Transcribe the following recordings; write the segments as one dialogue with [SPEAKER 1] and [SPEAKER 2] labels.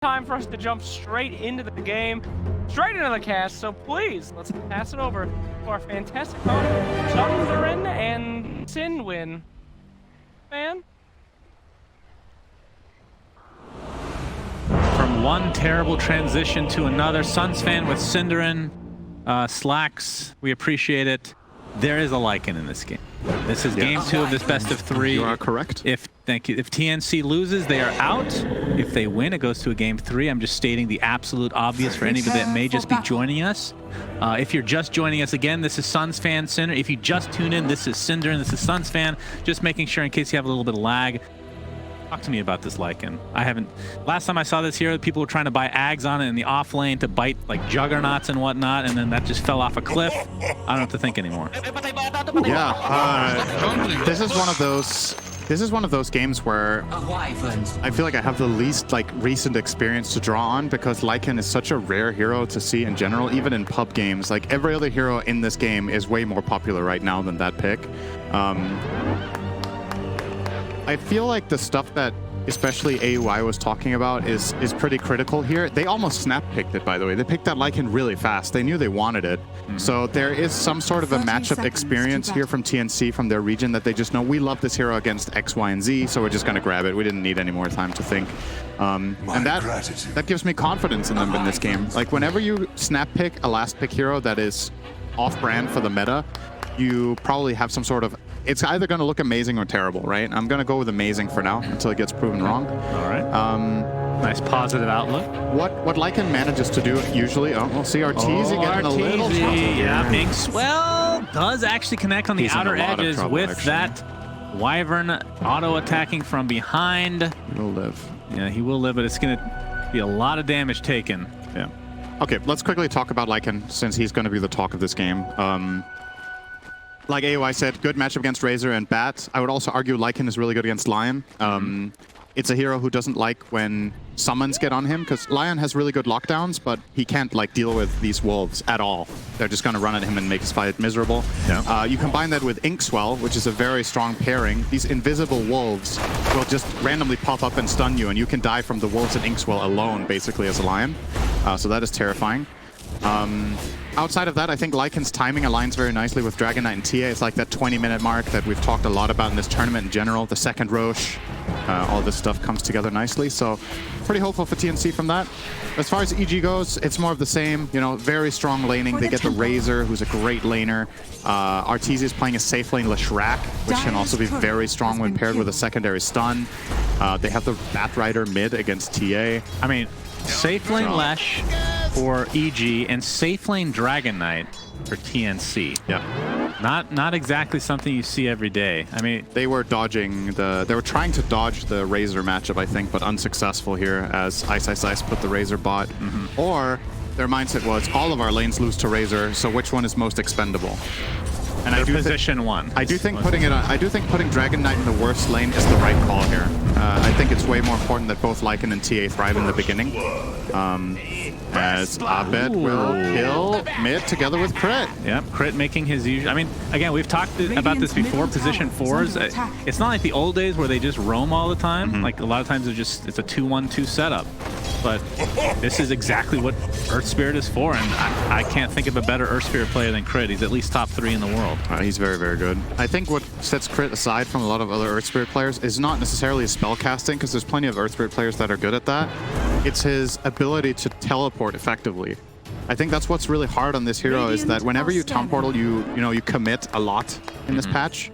[SPEAKER 1] time for us to jump straight into the game, straight into the cast. So please, let's pass it over to our fantastic host, Sunderin and Sinwin. Man.
[SPEAKER 2] From one terrible transition to another, Suns fan with Sinderin, Slacks, we appreciate it. There is a Lycan in this game. This is game 2 of this best of 3.
[SPEAKER 3] You are correct.
[SPEAKER 2] Thank you. If TnC loses, they are out. If they win, it goes to a game 3. I'm just stating the absolute obvious for anybody that may just be joining us. If you're just joining us again, this is Suns fan Cinder. If you just tune in, this is Cinder and this is Suns fan. Just making sure in case you have a little bit of lag. Talk to me about this Lycan. I haven't. Last time I saw this hero, people were trying to buy Ags on it in the off lane to bite like juggernauts and whatnot, and then that just fell off a cliff. I don't know what to think anymore.
[SPEAKER 3] Yeah, this is one of those. This is one of those games where I feel like I have the least recent experience to draw on, because Lycan is such a rare hero to see in general, even in pub games. Like every other hero in this game is way more popular right now than that pick. I feel like the stuff that especially AUI was talking about is pretty critical here. They almost snap-picked it, by the way. They picked that Lycan really fast. They knew they wanted it. So there is some sort of a matchup experience here from TnC, from their region, that they just know, we love this hero against X, Y, and Z, so we're just going to grab it. We didn't need any more time to think. And that gives me confidence in them in this game. Like, whenever you snap-pick a last-pick hero that is off-brand for the meta, you probably have some sort of... It's either going to look amazing or terrible, right? I'm going to go with amazing for now until it gets proven wrong.
[SPEAKER 2] All right. Nice positive outlook.
[SPEAKER 3] What Lycan manages to do usually... Oh, we'll see Arteezy getting a little...
[SPEAKER 2] Yeah, big swell does actually connect on the outer edges trouble, with that Wyvern auto-attacking from behind.
[SPEAKER 3] He will live.
[SPEAKER 2] Yeah, he will live, but it's going to be a lot of damage taken.
[SPEAKER 3] Yeah. Okay, let's quickly talk about Lycan, since he's going to be the talk of this game. Like AOI said, good matchup against Razor and Bat. I would also argue Lycan is really good against Lion. It's a hero who doesn't like when summons get on him, because Lion has really good lockdowns, but he can't deal with these wolves at all. They're just going to run at him and make his fight miserable. Yeah. You combine that with Inkswell, which is a very strong pairing. These invisible wolves will just randomly pop up and stun you, and you can die from the wolves and Inkswell alone, basically, as a Lion. So that is terrifying. Outside of that, I think Lycan's timing aligns very nicely with Dragon Knight and TA. It's like that 20-minute mark that we've talked a lot about in this tournament in general. The second Roche, all this stuff comes together nicely. So pretty hopeful for TnC from that. As far as EG goes, it's more of the same. You know, very strong laning. They get the Razor, who's a great laner. Arteezy is playing a safe lane Leshrac, which can also be very strong when paired with a secondary stun. They have the Batrider mid against TA.
[SPEAKER 2] I mean, safe lane Lesh for EG and safe lane Dragon Knight for TnC.
[SPEAKER 3] Yeah.
[SPEAKER 2] Not exactly something you see every day. I mean,
[SPEAKER 3] they were dodging they were trying to dodge the Razor matchup, I think, but unsuccessful here as Ice put the Razor bot. Or their mindset was, all of our lanes lose to Razor, so which one is most expendable? And I do
[SPEAKER 2] position one.
[SPEAKER 3] I do think putting Dragon Knight in the worst lane is the right call here. I think it's way more important that both Lycan and TA thrive in the beginning. As Abed will kill mid together with Crit.
[SPEAKER 2] Yep, Crit making his usual... I mean, again, we've talked about this before, position 4s. It's not like the old days where they just roam all the time. Like, a lot of times it's a 2-1-2 setup. But this is exactly what Earth Spirit is for, and I can't think of a better Earth Spirit player than Crit. He's at least top 3 in the world.
[SPEAKER 3] He's very, very good. I think what sets Crit aside from a lot of other Earth Spirit players is not necessarily his spell casting, because there's plenty of Earth Spirit players that are good at that. It's his ability to teleport effectively. I think that's what's really hard on this hero, is that whenever you Town Portal, you commit a lot in this patch,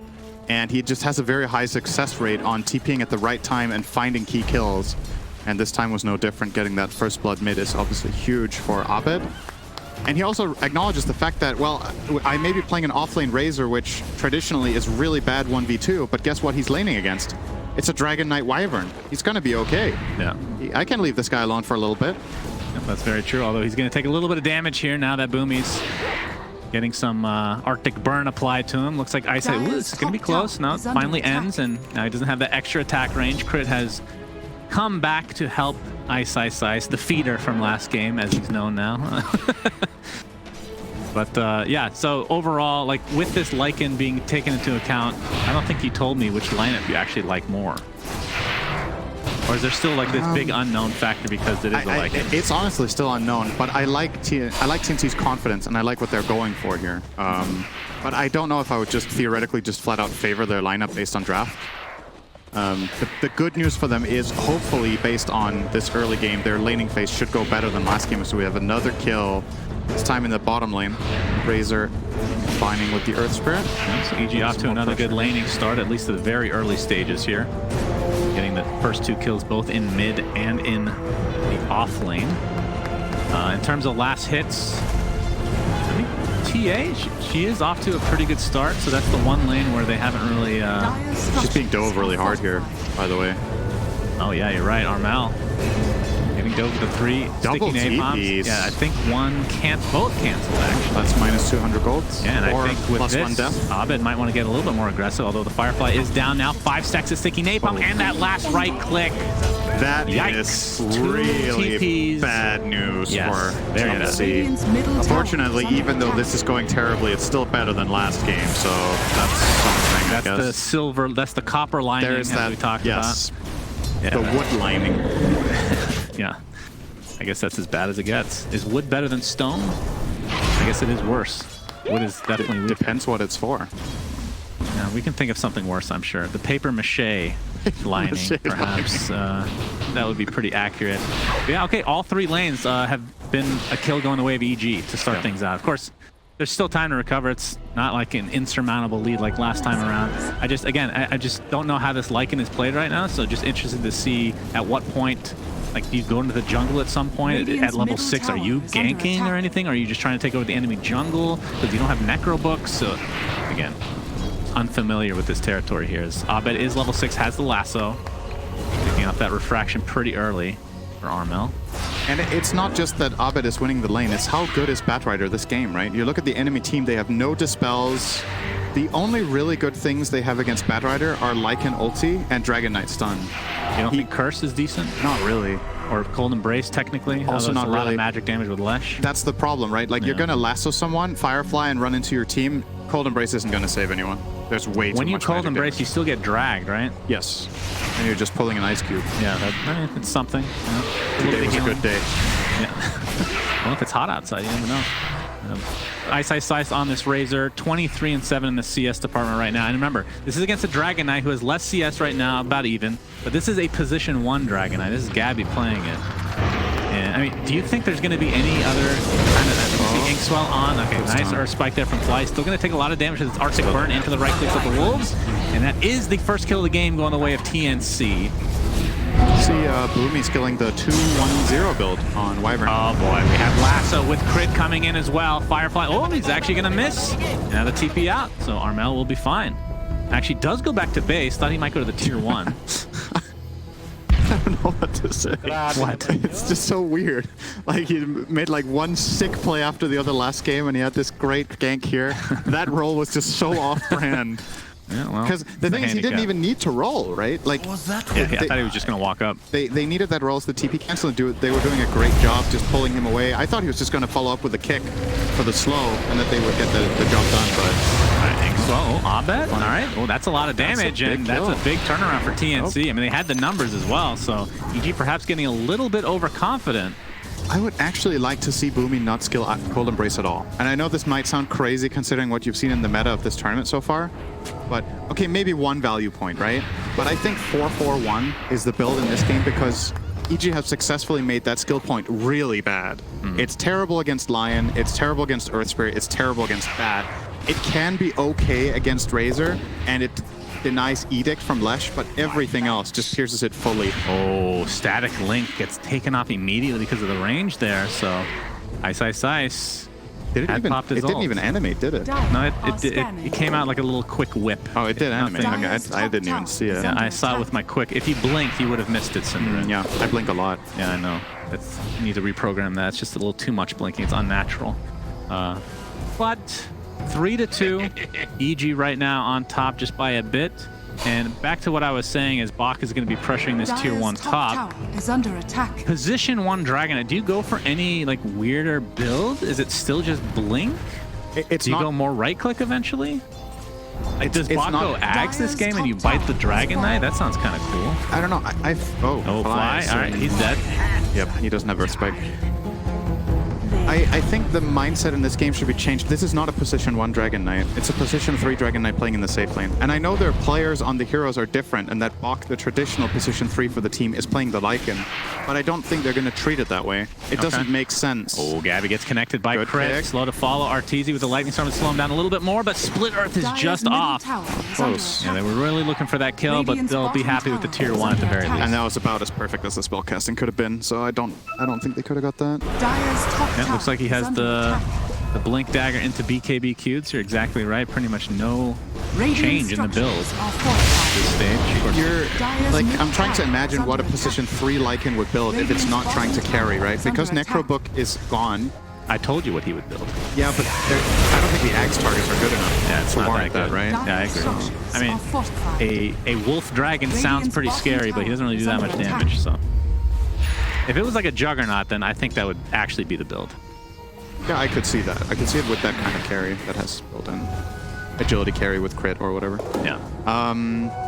[SPEAKER 3] and he just has a very high success rate on TPing at the right time and finding key kills. And this time was no different. Getting that first blood mid is obviously huge for Abed. And he also acknowledges the fact that, well, I may be playing an offlane Razor, which traditionally is really bad 1v2, but guess what he's laning against? It's a Dragon Knight Wyvern. He's going to be okay.
[SPEAKER 2] Yeah.
[SPEAKER 3] I can leave this guy alone for a little bit.
[SPEAKER 2] Yep, that's very true, although he's going to take a little bit of damage here now that Boomy's getting some Arctic Burn applied to him. Looks like Ice... Ooh, it's going to be close. No, it finally ends, and now he doesn't have that extra attack range. Crit has come back to help Ice, the feeder from last game, as he's known now. But yeah, so overall, like with this Lycan being taken into account, I don't think you told me which lineup you actually like more. Or is there still like this big unknown factor because it is a Lycan?
[SPEAKER 3] It's honestly still unknown, but I like TnC's confidence, and I like what they're going for here. But I don't know if I would just theoretically just flat out favor their lineup based on draft. The good news for them is hopefully based on this early game, their laning phase should go better than last game. So we have another kill, this time in the bottom lane. Razor combining with the Earth Spirit.
[SPEAKER 2] Yeah, so EG off to another good laning start, at least at the very early stages here. Getting the first 2 kills both in mid and in the off lane. In terms of last hits, I think TA, she is off to a pretty good start, so that's the one lane where they haven't really...
[SPEAKER 3] She's being dove really hard here, by the way.
[SPEAKER 2] Oh yeah, you're right, Armel. Getting dove with the 3
[SPEAKER 3] double
[SPEAKER 2] sticky napalms.
[SPEAKER 3] TPs.
[SPEAKER 2] Yeah, I think both canceled actually.
[SPEAKER 3] That's minus 200 gold.
[SPEAKER 2] Yeah, and I think with
[SPEAKER 3] plus
[SPEAKER 2] this,
[SPEAKER 3] 1 death.
[SPEAKER 2] Abed might want to get a little bit more aggressive, although the Firefly is down now. 5 stacks of sticky napalm, and that last right click.
[SPEAKER 3] That
[SPEAKER 2] Yikes.
[SPEAKER 3] is
[SPEAKER 2] 2
[SPEAKER 3] really
[SPEAKER 2] TPs.
[SPEAKER 3] bad news for
[SPEAKER 2] there it is.
[SPEAKER 3] TnC. Unfortunately, even though this is going terribly, it's still better than last game, so that's something,
[SPEAKER 2] That's the silver, that's the copper lining
[SPEAKER 3] There's
[SPEAKER 2] as
[SPEAKER 3] that,
[SPEAKER 2] we talked
[SPEAKER 3] yes.
[SPEAKER 2] about. Yeah.
[SPEAKER 3] The wood lining.
[SPEAKER 2] Yeah. I guess that's as bad as it gets. Is wood better than stone? I guess it is worse. Wood is definitely weaker.
[SPEAKER 3] Depends what it's for.
[SPEAKER 2] Yeah, we can think of something worse, I'm sure. The paper mache lining, perhaps. That would be pretty accurate. But yeah, okay, all 3 lanes have been a kill going the way of EG to start things out. Of course, there's still time to recover. It's not like an insurmountable lead like last time around. I just don't know how this Lycan is played right now, so just interested to see at what point, like, do you go into the jungle at some point at level 6? Are you ganking or anything? Or are you just trying to take over the enemy jungle? Because you don't have necro books, so again, unfamiliar with this territory here. As Abed is level 6, has the lasso, picking up that refraction pretty early for Armel.
[SPEAKER 3] And it's not just that Abed is winning the lane, it's how good is Batrider this game, right? You look at the enemy team, they have no dispels. The only really good things they have against Batrider are Lycan ulti and Dragon Knight stun.
[SPEAKER 2] You don't think Curse is decent?
[SPEAKER 3] Not really.
[SPEAKER 2] Or Cold Embrace, technically?
[SPEAKER 3] Also not
[SPEAKER 2] a
[SPEAKER 3] really.
[SPEAKER 2] lot of magic damage with Lesh.
[SPEAKER 3] That's the problem, right? Like, you're going to lasso someone, Firefly, and run into your team. Cold Embrace isn't going to save anyone. There's way too much
[SPEAKER 2] When you Cold
[SPEAKER 3] magic
[SPEAKER 2] Embrace,
[SPEAKER 3] damage.
[SPEAKER 2] you still get dragged, right?
[SPEAKER 3] Yes. And you're just pulling an ice cube.
[SPEAKER 2] Yeah, it's something. You know?
[SPEAKER 3] Today was a good day.
[SPEAKER 2] Yeah. Well, if it's hot outside, you never know. Ice on this Razor, 23-7 in the CS department right now. And remember, this is against a Dragon Knight who has less CS right now, about even. But this is a position 1 Dragon Knight. This is Gabby playing it. And I mean, do you think there's going to be any other kind of Inkswell on? Okay, nice Earth Spike there from Fly. Still going to take a lot of damage with its Arctic Burn into the right clicks of the Wolves. And that is the first kill of the game going the way of TnC.
[SPEAKER 3] See Boomy's killing the 2-1-0 build on Wyvern.
[SPEAKER 2] Oh boy, we have Lasso with crit coming in as well. Firefly, oh, he's actually gonna miss. Now the TP out, so Armel will be fine. Actually does go back to base. Thought he might go to the tier 1.
[SPEAKER 3] I don't know what to say.
[SPEAKER 2] What?
[SPEAKER 3] It's just so weird. Like, he made like one sick play after the other last game, and he had this great gank here. That roll was just so off-brand.
[SPEAKER 2] Yeah, well,
[SPEAKER 3] because the thing is, he didn't even need to roll, right? Like,
[SPEAKER 2] I thought he was just gonna walk up.
[SPEAKER 3] They needed that roll as the TP cancel and do it. They were doing a great job just pulling him away. I thought he was just gonna follow up with a kick for the slow, and that they would get the job done. But
[SPEAKER 2] I think so. Oh, Abed. All right. Well, that's a lot of damage, and that's a big turnaround for TnC. I mean, they had the numbers as well, so EG perhaps getting a little bit overconfident.
[SPEAKER 3] I would actually like to see Boomy not skill Cold Embrace at all. And I know this might sound crazy considering what you've seen in the meta of this tournament so far, but okay, maybe 1 value point, right? But I think 4-4-1 is the build in this game because EG has successfully made that skill point really bad. It's terrible against Lion, it's terrible against Earth Spirit, it's terrible against Bat. It can be okay against Razor, and it denies Edict from Lesh, but everything else just pierces it fully.
[SPEAKER 2] Oh, Static Link gets taken off immediately because of the range there, so Ice.
[SPEAKER 3] Did it didn't even animate, did it?
[SPEAKER 2] No, it came out like a little quick whip.
[SPEAKER 3] Oh, it did animate.
[SPEAKER 2] Nothing.
[SPEAKER 3] Okay, I didn't even see it.
[SPEAKER 2] Yeah, I saw it with my quick. If you blinked, you would have missed it, Cinder.
[SPEAKER 3] Yeah, I blink a lot.
[SPEAKER 2] Yeah, I know. You need to reprogram that. It's just a little too much blinking. It's unnatural. But 3-2, EG right now on top just by a bit. And back to what I was saying is Bach is going to be pressuring this tier 1 top.
[SPEAKER 4] Is under attack.
[SPEAKER 2] Position 1 Dragon. Do you go for any like weirder build? Is it still just blink?
[SPEAKER 3] It's
[SPEAKER 2] Do you
[SPEAKER 3] not,
[SPEAKER 2] go more right click eventually? Like, does
[SPEAKER 3] it's
[SPEAKER 2] Bot
[SPEAKER 3] not-
[SPEAKER 2] go Ags this game and you bite the Dragon Knight? That sounds kind of cool.
[SPEAKER 3] I don't know.
[SPEAKER 2] Oh, Fly. All right, he's dead.
[SPEAKER 3] Yep, he doesn't have Earth Spike. I think the mindset in this game should be changed. This is not a position 1 Dragon Knight. It's a position 3 Dragon Knight playing in the safe lane. And I know their players on the heroes are different, and that Bach, the traditional position 3 for the team, is playing the Lycan. But I don't think they're going to treat it that way. It doesn't make sense.
[SPEAKER 2] Oh, Gabby gets connected by
[SPEAKER 3] Good
[SPEAKER 2] crit.
[SPEAKER 3] pick.
[SPEAKER 2] Slow to follow. Arteezy with the Lightning Storm to slow him down a little bit more, but Split Earth is just off.
[SPEAKER 3] Close.
[SPEAKER 2] Yeah, they were really looking for that kill, but they'll be happy with the tier 1 at the very least.
[SPEAKER 3] And that was about as perfect as the spellcasting could have been, so I don't think they could have got that.
[SPEAKER 2] Yeah, looks like he has the Blink Dagger into BKB Q'd, so you're exactly right. Pretty much no change in the build at this stage.
[SPEAKER 3] You're like, I'm trying to imagine what a position 3 Lycan would build if it's not trying to carry, right? Because Necrobook is gone.
[SPEAKER 2] I told you what he would build.
[SPEAKER 3] Yeah, but I don't think the Axe targets are good enough
[SPEAKER 2] Yeah, it's
[SPEAKER 3] to
[SPEAKER 2] not
[SPEAKER 3] warrant
[SPEAKER 2] that
[SPEAKER 3] that,
[SPEAKER 2] good.
[SPEAKER 3] right?
[SPEAKER 2] Yeah, I agree. I mean, a Wolf Dragon sounds pretty scary, but he doesn't really do that much damage, so. If it was like a Juggernaut, then I think that would actually be the build.
[SPEAKER 3] Yeah, I could see that. I could see it with that kind of carry that has built-in agility carry with crit or whatever.
[SPEAKER 2] Yeah.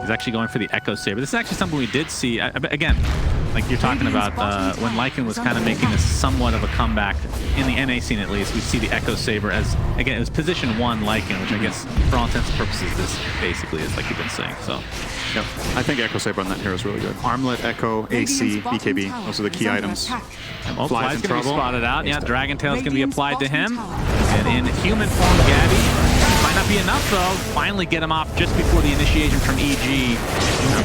[SPEAKER 2] He's actually going for the Echo Saber. This is actually something we did see. Again, like you're talking about when Lycan was kind of making a somewhat of a comeback in the NA scene at least. We see the Echo Saber as, again, it was position 1 Lycan, which I guess for all intents and purposes this basically is like you've been saying. So.
[SPEAKER 3] Yep. I think Echo Saber on that hero is really good. Armlet, Echo, AC, BKB. Those are the key items.
[SPEAKER 2] Well,
[SPEAKER 3] Fly's
[SPEAKER 2] Fly's
[SPEAKER 3] in
[SPEAKER 2] going to be
[SPEAKER 3] trouble.
[SPEAKER 2] spotted out. Yeah, Dragon Tail's going to be applied to him. And in human form, Gabby. Might not be enough, though. Finally get him off just before the initiation from EG.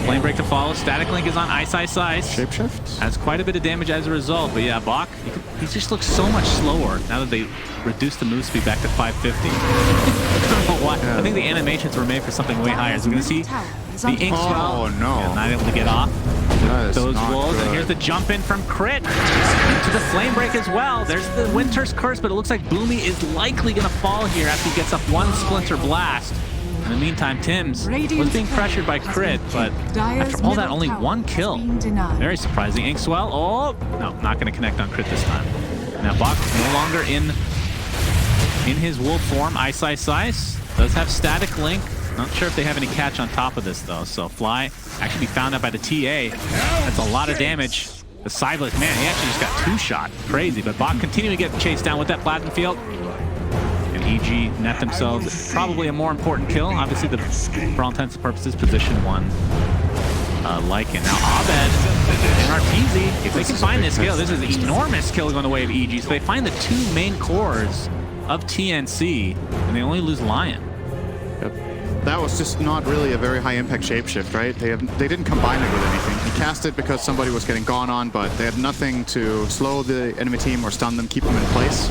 [SPEAKER 2] Flame Break to follow. Static Link is on Ice.
[SPEAKER 3] Shapeshift?
[SPEAKER 2] Has quite a bit of damage as a result. But yeah, Bach, he just looks so much slower now that they reduced the move speed back to 550. I don't know why.
[SPEAKER 3] Yeah.
[SPEAKER 2] I think the animations were made for something way higher. So we're going to see the ink swell.
[SPEAKER 3] Oh, no.
[SPEAKER 2] Yeah, not able to get off.
[SPEAKER 3] That is
[SPEAKER 2] Those
[SPEAKER 3] not
[SPEAKER 2] wolves, and
[SPEAKER 3] good.
[SPEAKER 2] here's the jump in from Crit into the Flame Break as well. There's the Winter's Curse, but it looks like Boomy is likely going to fall here after he gets up 1 Splinter Blast. In the meantime, Tim's was being pressured by Crit, but after all that, only 1 kill. Very surprising. Inkswell, oh, no, not going to connect on Crit this time. Now Bach no longer in his wolf form. Ice. Does have Static Link. Not sure if they have any catch on top of this, though. So Fly actually be found out by the TA. That's a lot of damage. The Cybless, man, he actually just got 2-shot. Crazy, but Bach continuing to get chased down with that Plasma Field. And EG net themselves probably a more important kill. Obviously, for all intents and purposes, position 1 Lycan. Now Abed and Arteezy, if they can find this kill, this is an enormous kill going the way of EG. So they find the 2 main cores of TnC, and they only lose Lion.
[SPEAKER 3] That was just not really a very high impact shapeshift, right? They didn't combine it with anything. He cast it because somebody was getting gone on, but they had nothing to slow the enemy team or stun them, keep them in place.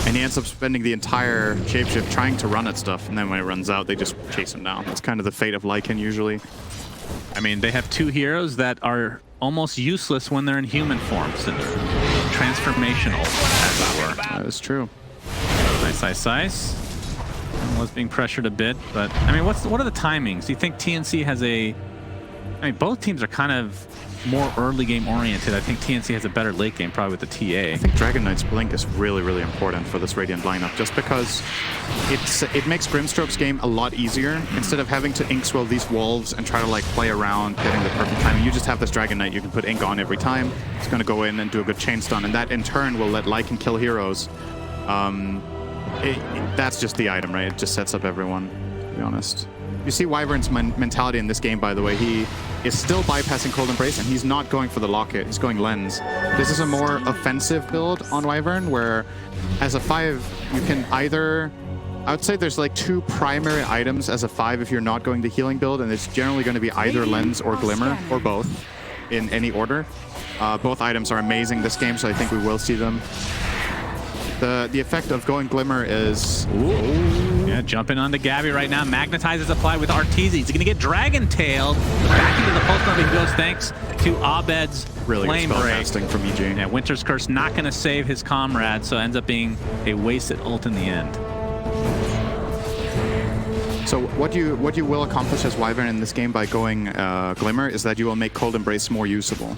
[SPEAKER 3] And he ends up spending the entire shapeshift trying to run at stuff, and then when it runs out, they just chase him down. That's kind of the fate of Lycan usually.
[SPEAKER 2] I mean, they have 2 heroes that are almost useless when they're in human form, so transformational, as it were.
[SPEAKER 3] That is true.
[SPEAKER 2] Nice. Was being pressured a bit, but I mean, what are the timings? Do you think TnC has I mean, both teams are kind of more early game oriented. I think TnC has a better late game, probably with the TA.
[SPEAKER 3] I think Dragon Knight's Blink is really, really important for this Radiant lineup, just because it makes Grimstroke's game a lot easier. Instead of having to Inkswell these wolves and try to like play around, getting the perfect timing, you just have this Dragon Knight you can put Ink on every time. It's going to go in and do a good chain stun, and that in turn will let Lycan kill heroes. That's just the item, right? It just sets up everyone, to be honest. You see Wyvern's mentality in this game, by the way. He is still bypassing Cold Embrace, and he's not going for the Locket. He's going Lens. This is a more offensive build on Wyvern, where as a 5, you can either... I would say there's like 2 primary items as a 5 if you're not going the healing build, and it's generally going to be either Lens or Glimmer, or both, in any order. Both items are amazing this game, so I think we will see them. The effect of going Glimmer is...
[SPEAKER 2] Ooh. Yeah, jumping onto Gabby right now. Magnetize is applied with Arteezy. He's going to get Dragon Tailed. Back into the pulse node he goes thanks to Abed's
[SPEAKER 3] really
[SPEAKER 2] Flame
[SPEAKER 3] good
[SPEAKER 2] Break.
[SPEAKER 3] spellcasting from EG.
[SPEAKER 2] Yeah, Winter's Curse not going to save his comrade, so ends up being a wasted ult in the end.
[SPEAKER 3] So what you will accomplish as Wyvern in this game by going Glimmer is that you will make Cold Embrace more usable.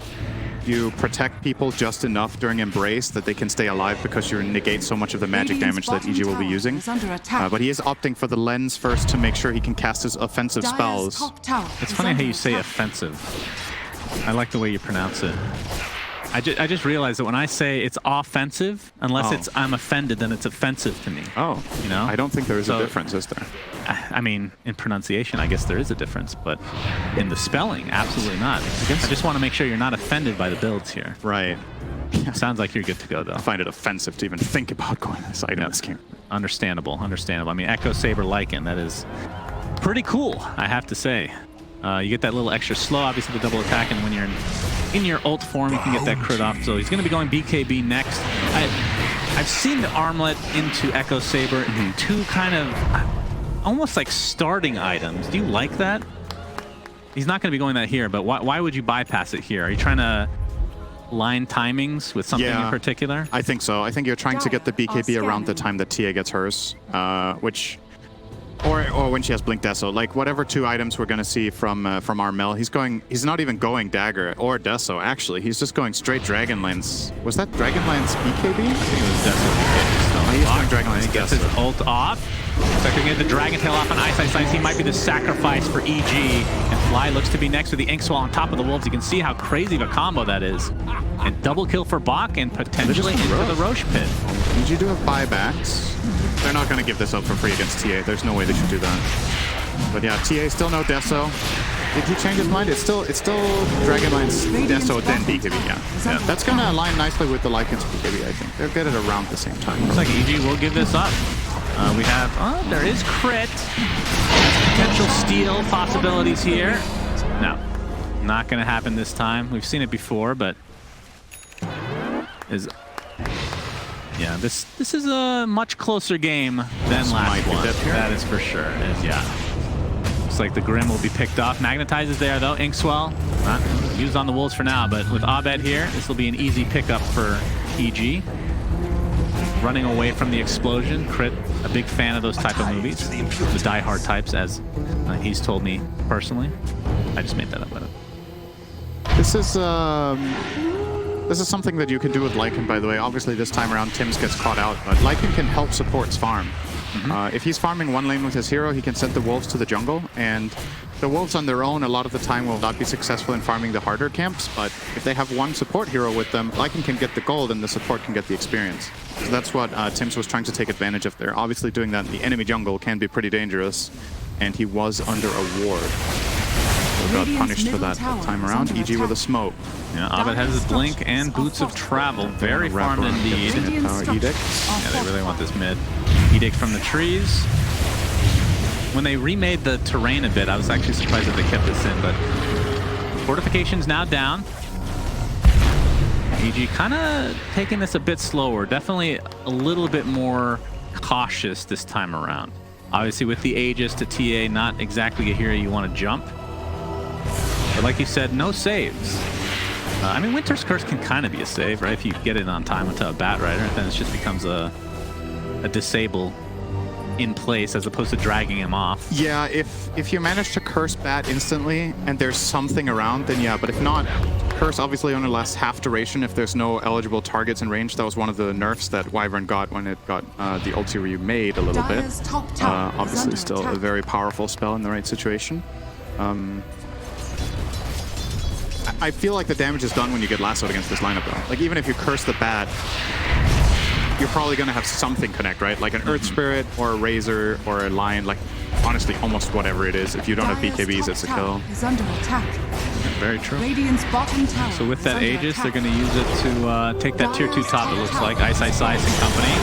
[SPEAKER 3] you protect people just enough during Embrace that they can stay alive because you negate so much of the magic damage that EG will be using. But he is opting for the lens first to make sure he can cast his offensive spells.
[SPEAKER 2] It's funny how you say offensive. I like the way you pronounce it. I just realized that when I say it's offensive, unless it's I'm offended, then it's offensive to me.
[SPEAKER 3] Oh,
[SPEAKER 2] you know?
[SPEAKER 3] I don't think there is a difference, is there?
[SPEAKER 2] I mean, in pronunciation, I guess there is a difference, but in the spelling, absolutely not. I just want to make sure you're not offended by the builds here.
[SPEAKER 3] Right.
[SPEAKER 2] Sounds like you're good to go, though.
[SPEAKER 3] I find it offensive to even think about going this item in this game.
[SPEAKER 2] Understandable, understandable. I mean, Echo Saber Lycan, that is pretty cool, I have to say. You get that little extra slow, obviously, the double attack, and when you're in your ult form, you can get that crit off. So he's going to be going BKB next. I've seen the armlet into Echo Saber two kind of almost like starting items. Do you like that? He's not going to be going that here, but why would you bypass it here? Are you trying to line timings with something in particular?
[SPEAKER 3] I think so. I think you're trying to get the BKB around the time that TA gets hers, which... Or when she has Blink Deso, like whatever two items we're gonna see from Armel, he's not even going Dagger or Deso, actually. He's just going straight Dragonlance. Was that Dragonlance BKB? I think it was Deso BKB. So he's going Dragonlance
[SPEAKER 2] Deso. Gets his ult off. Looks like they're getting the Dragon Tail off on Ice. He might be the sacrifice for EG. And Fly looks to be next with the Ink Swell on top of the Wolves. You can see how crazy of a combo that is. And double kill for Bach and potentially into the Roche pit.
[SPEAKER 3] EG do have buybacks. They're not going to give this up for free against TA. There's no way they should do that. But yeah, TA still no Deso. Did he change his mind? It's still Dragonline's Deso, then BKB, yeah. That's going to align nicely with the Lycan's BKB, I think. They'll get it around the same time.
[SPEAKER 2] Looks like EG will give this up. We have, there is crit. Potential steal possibilities here. No, not going to happen this time. We've seen it before, but yeah, this is a much closer game than last one. That is for sure. Looks like the Grim will be picked off. Magnetize is there though. Inkswell, not used on the Wolves for now, but with Abed here, this will be an easy pickup for EG. Running away from the explosion. Crit, a big fan of those type of movies. The die-hard types, as he's told me personally. I just made that up with him.
[SPEAKER 3] This is something that you can do with Lycan, by the way. Obviously, this time around, Tims gets caught out, but Lycan can help support's farm. If he's farming one lane with his hero, he can send the Wolves to the jungle, and the Wolves on their own a lot of the time will not be successful in farming the harder camps, but if they have one support hero with them, Lycan can get the gold and the support can get the experience. So that's what Tims was trying to take advantage of there. Obviously, doing that in the enemy jungle can be pretty dangerous, and he was under a ward. Got punished for that time around. EG with a smoke.
[SPEAKER 2] Yeah, Abed has his Blink and Boots of Travel. Very farmed indeed.
[SPEAKER 3] Edict.
[SPEAKER 2] Yeah, they really want this mid. Edict from the trees. When they remade the terrain a bit, I was actually surprised that they kept this in, but Fortification's now down. EG kind of taking this a bit slower. Definitely a little bit more cautious this time around. Obviously with the Aegis to TA, not exactly a hero you want to jump. But like you said, no saves. I mean, Winter's Curse can kind of be a save, right? If you get it on time onto a Batrider, then it just becomes a disable in place as opposed to dragging him off.
[SPEAKER 3] Yeah, if you manage to curse Bat instantly and there's something around, then yeah. But if not, Curse obviously only lasts half duration if there's no eligible targets in range. That was one of the nerfs that Wyvern got when it got the ulti remade a little bit. Obviously still a very powerful spell in the right situation. I feel like the damage is done when you get lassoed against this lineup, though. Like, even if you curse the Bat, you're probably going to have something connect, right? Like an Earth Spirit or a Razor or a Lion. Like, honestly, almost whatever it is. If you don't have BKBs, it's a kill.
[SPEAKER 2] Very true.
[SPEAKER 4] Bottom tower
[SPEAKER 2] so with that Aegis, they're going to use it to take that tier 2 top, it looks like. Ice and company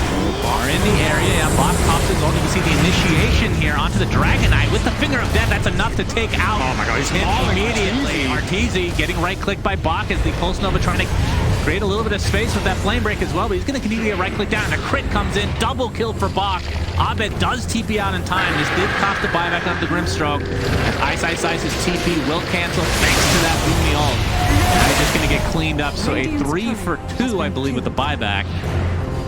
[SPEAKER 2] are in the area. Yeah, Bot pops his ult. You can see the initiation here onto the Dragonite with the Finger of Death. That's enough to take out.
[SPEAKER 3] Oh my god, he's
[SPEAKER 2] hit immediately. Arteezy getting right-clicked by Bach as the Pulse Nova trying to create a little bit of space with that Flame Break as well, but he's going to continue to get right-click down, and a crit comes in. Double kill for Bach. Abed does TP out in time. This did cost a buyback of the Grimstroke. Ice's TP will cancel thanks to that Boomy ult. And he's just going to get cleaned up. So a 3 for 2, I believe, with the buyback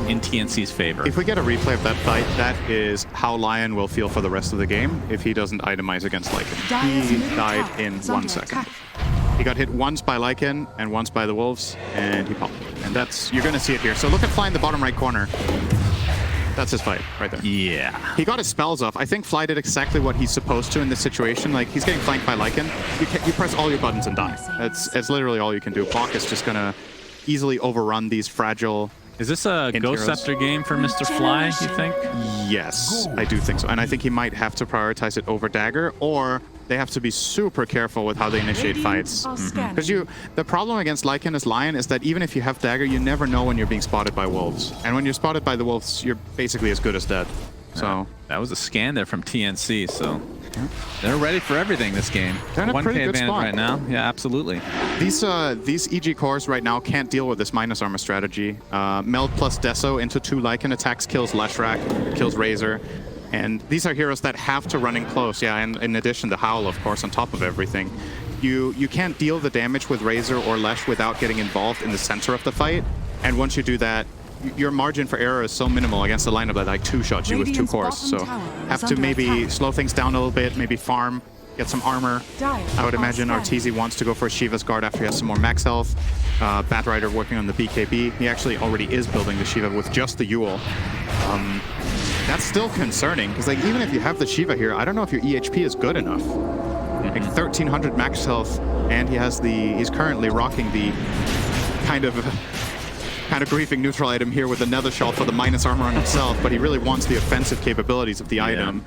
[SPEAKER 2] in TNC's favor.
[SPEAKER 3] If we get a replay of that fight, that is how Lion will feel for the rest of the game if he doesn't itemize against Lycan. He died in 1 second. He got hit once by Lycan and once by the Wolves, and he popped. And you're going to see it here. So look at Fly in the bottom right corner. That's his fight right there.
[SPEAKER 2] Yeah.
[SPEAKER 3] He got his spells off. I think Fly did exactly what he's supposed to in this situation. Like, he's getting flanked by Lycan. You press all your buttons and die. It's literally all you can do. Bok is just going to easily overrun these fragile...
[SPEAKER 2] Is this a Ghost Scepter game for Mr. Fly, you think?
[SPEAKER 3] Yes, I do think so. And I think he might have to prioritize it over Dagger, or they have to be super careful with how they initiate fights. Because the problem against Lycan as Lion is that even if you have Dagger, you never know when you're being spotted by Wolves. And when you're spotted by the Wolves, you're basically as good as dead. So
[SPEAKER 2] that was a scan there from TnC, so they're ready for everything this game.
[SPEAKER 3] They're in a
[SPEAKER 2] 1K
[SPEAKER 3] pretty good
[SPEAKER 2] advantage
[SPEAKER 3] spot
[SPEAKER 2] right now. Yeah, absolutely.
[SPEAKER 3] These EG cores right now can't deal with this minus armor strategy. Meld plus Deso into 2 Lycan attacks kills Leshrac, kills Razor. And these are heroes that have to run in close. Yeah, and in addition to Howl, of course, on top of everything. You can't deal the damage with Razor or Lesh without getting involved in the center of the fight. And once you do that, your margin for error is so minimal against a lineup that like 2-shots you with 2 cores. So have to maybe slow things down a little bit, maybe farm, get some armor. I would imagine Arteezy wants to go for Shiva's guard after he has some more max health. Batrider working on the BKB. He actually already is building the Shiva with just the Yule. That's still concerning, because like even if you have the Shiva here, I don't know if your EHP is good enough. Like 1300 max health, and he's currently rocking the kind of griefing neutral item here with another shot for the minus armor on himself, but he really wants the offensive capabilities of the item.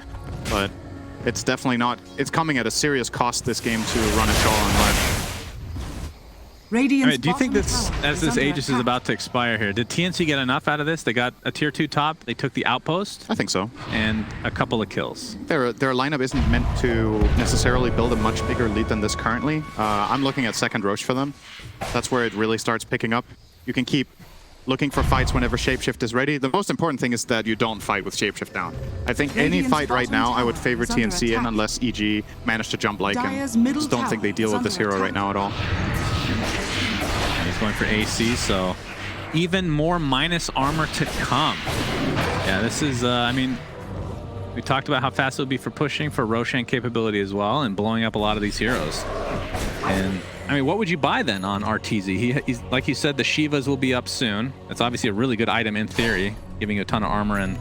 [SPEAKER 3] But it's definitely not, it's coming at a serious cost this game to run a Shaw on Lesh.
[SPEAKER 2] All right, do you think this, as this Aegis is about to expire here, did TnC get enough out of this? They got a tier 2 top, they took the outpost.
[SPEAKER 3] I think so.
[SPEAKER 2] And a couple of kills.
[SPEAKER 3] Their lineup isn't meant to necessarily build a much bigger lead than this currently. I'm looking at second Roche for them. That's where it really starts picking up. You can keep looking for fights whenever Shapeshift is ready. The most important thing is that you don't fight with Shapeshift down. I think any fight right now, I would favor TnC in unless EG managed to jump Lycan. Just don't think they deal with this hero right now at all.
[SPEAKER 2] He's going for AC, so even more minus armor to come. Yeah, this is, I mean, we talked about how fast it would be for pushing, for Roshan capability as well, and blowing up a lot of these heroes. And I mean, what would you buy then on Arteezy? He's like you said, the Shivas will be up soon. That's obviously a really good item in theory, giving you a ton of armor and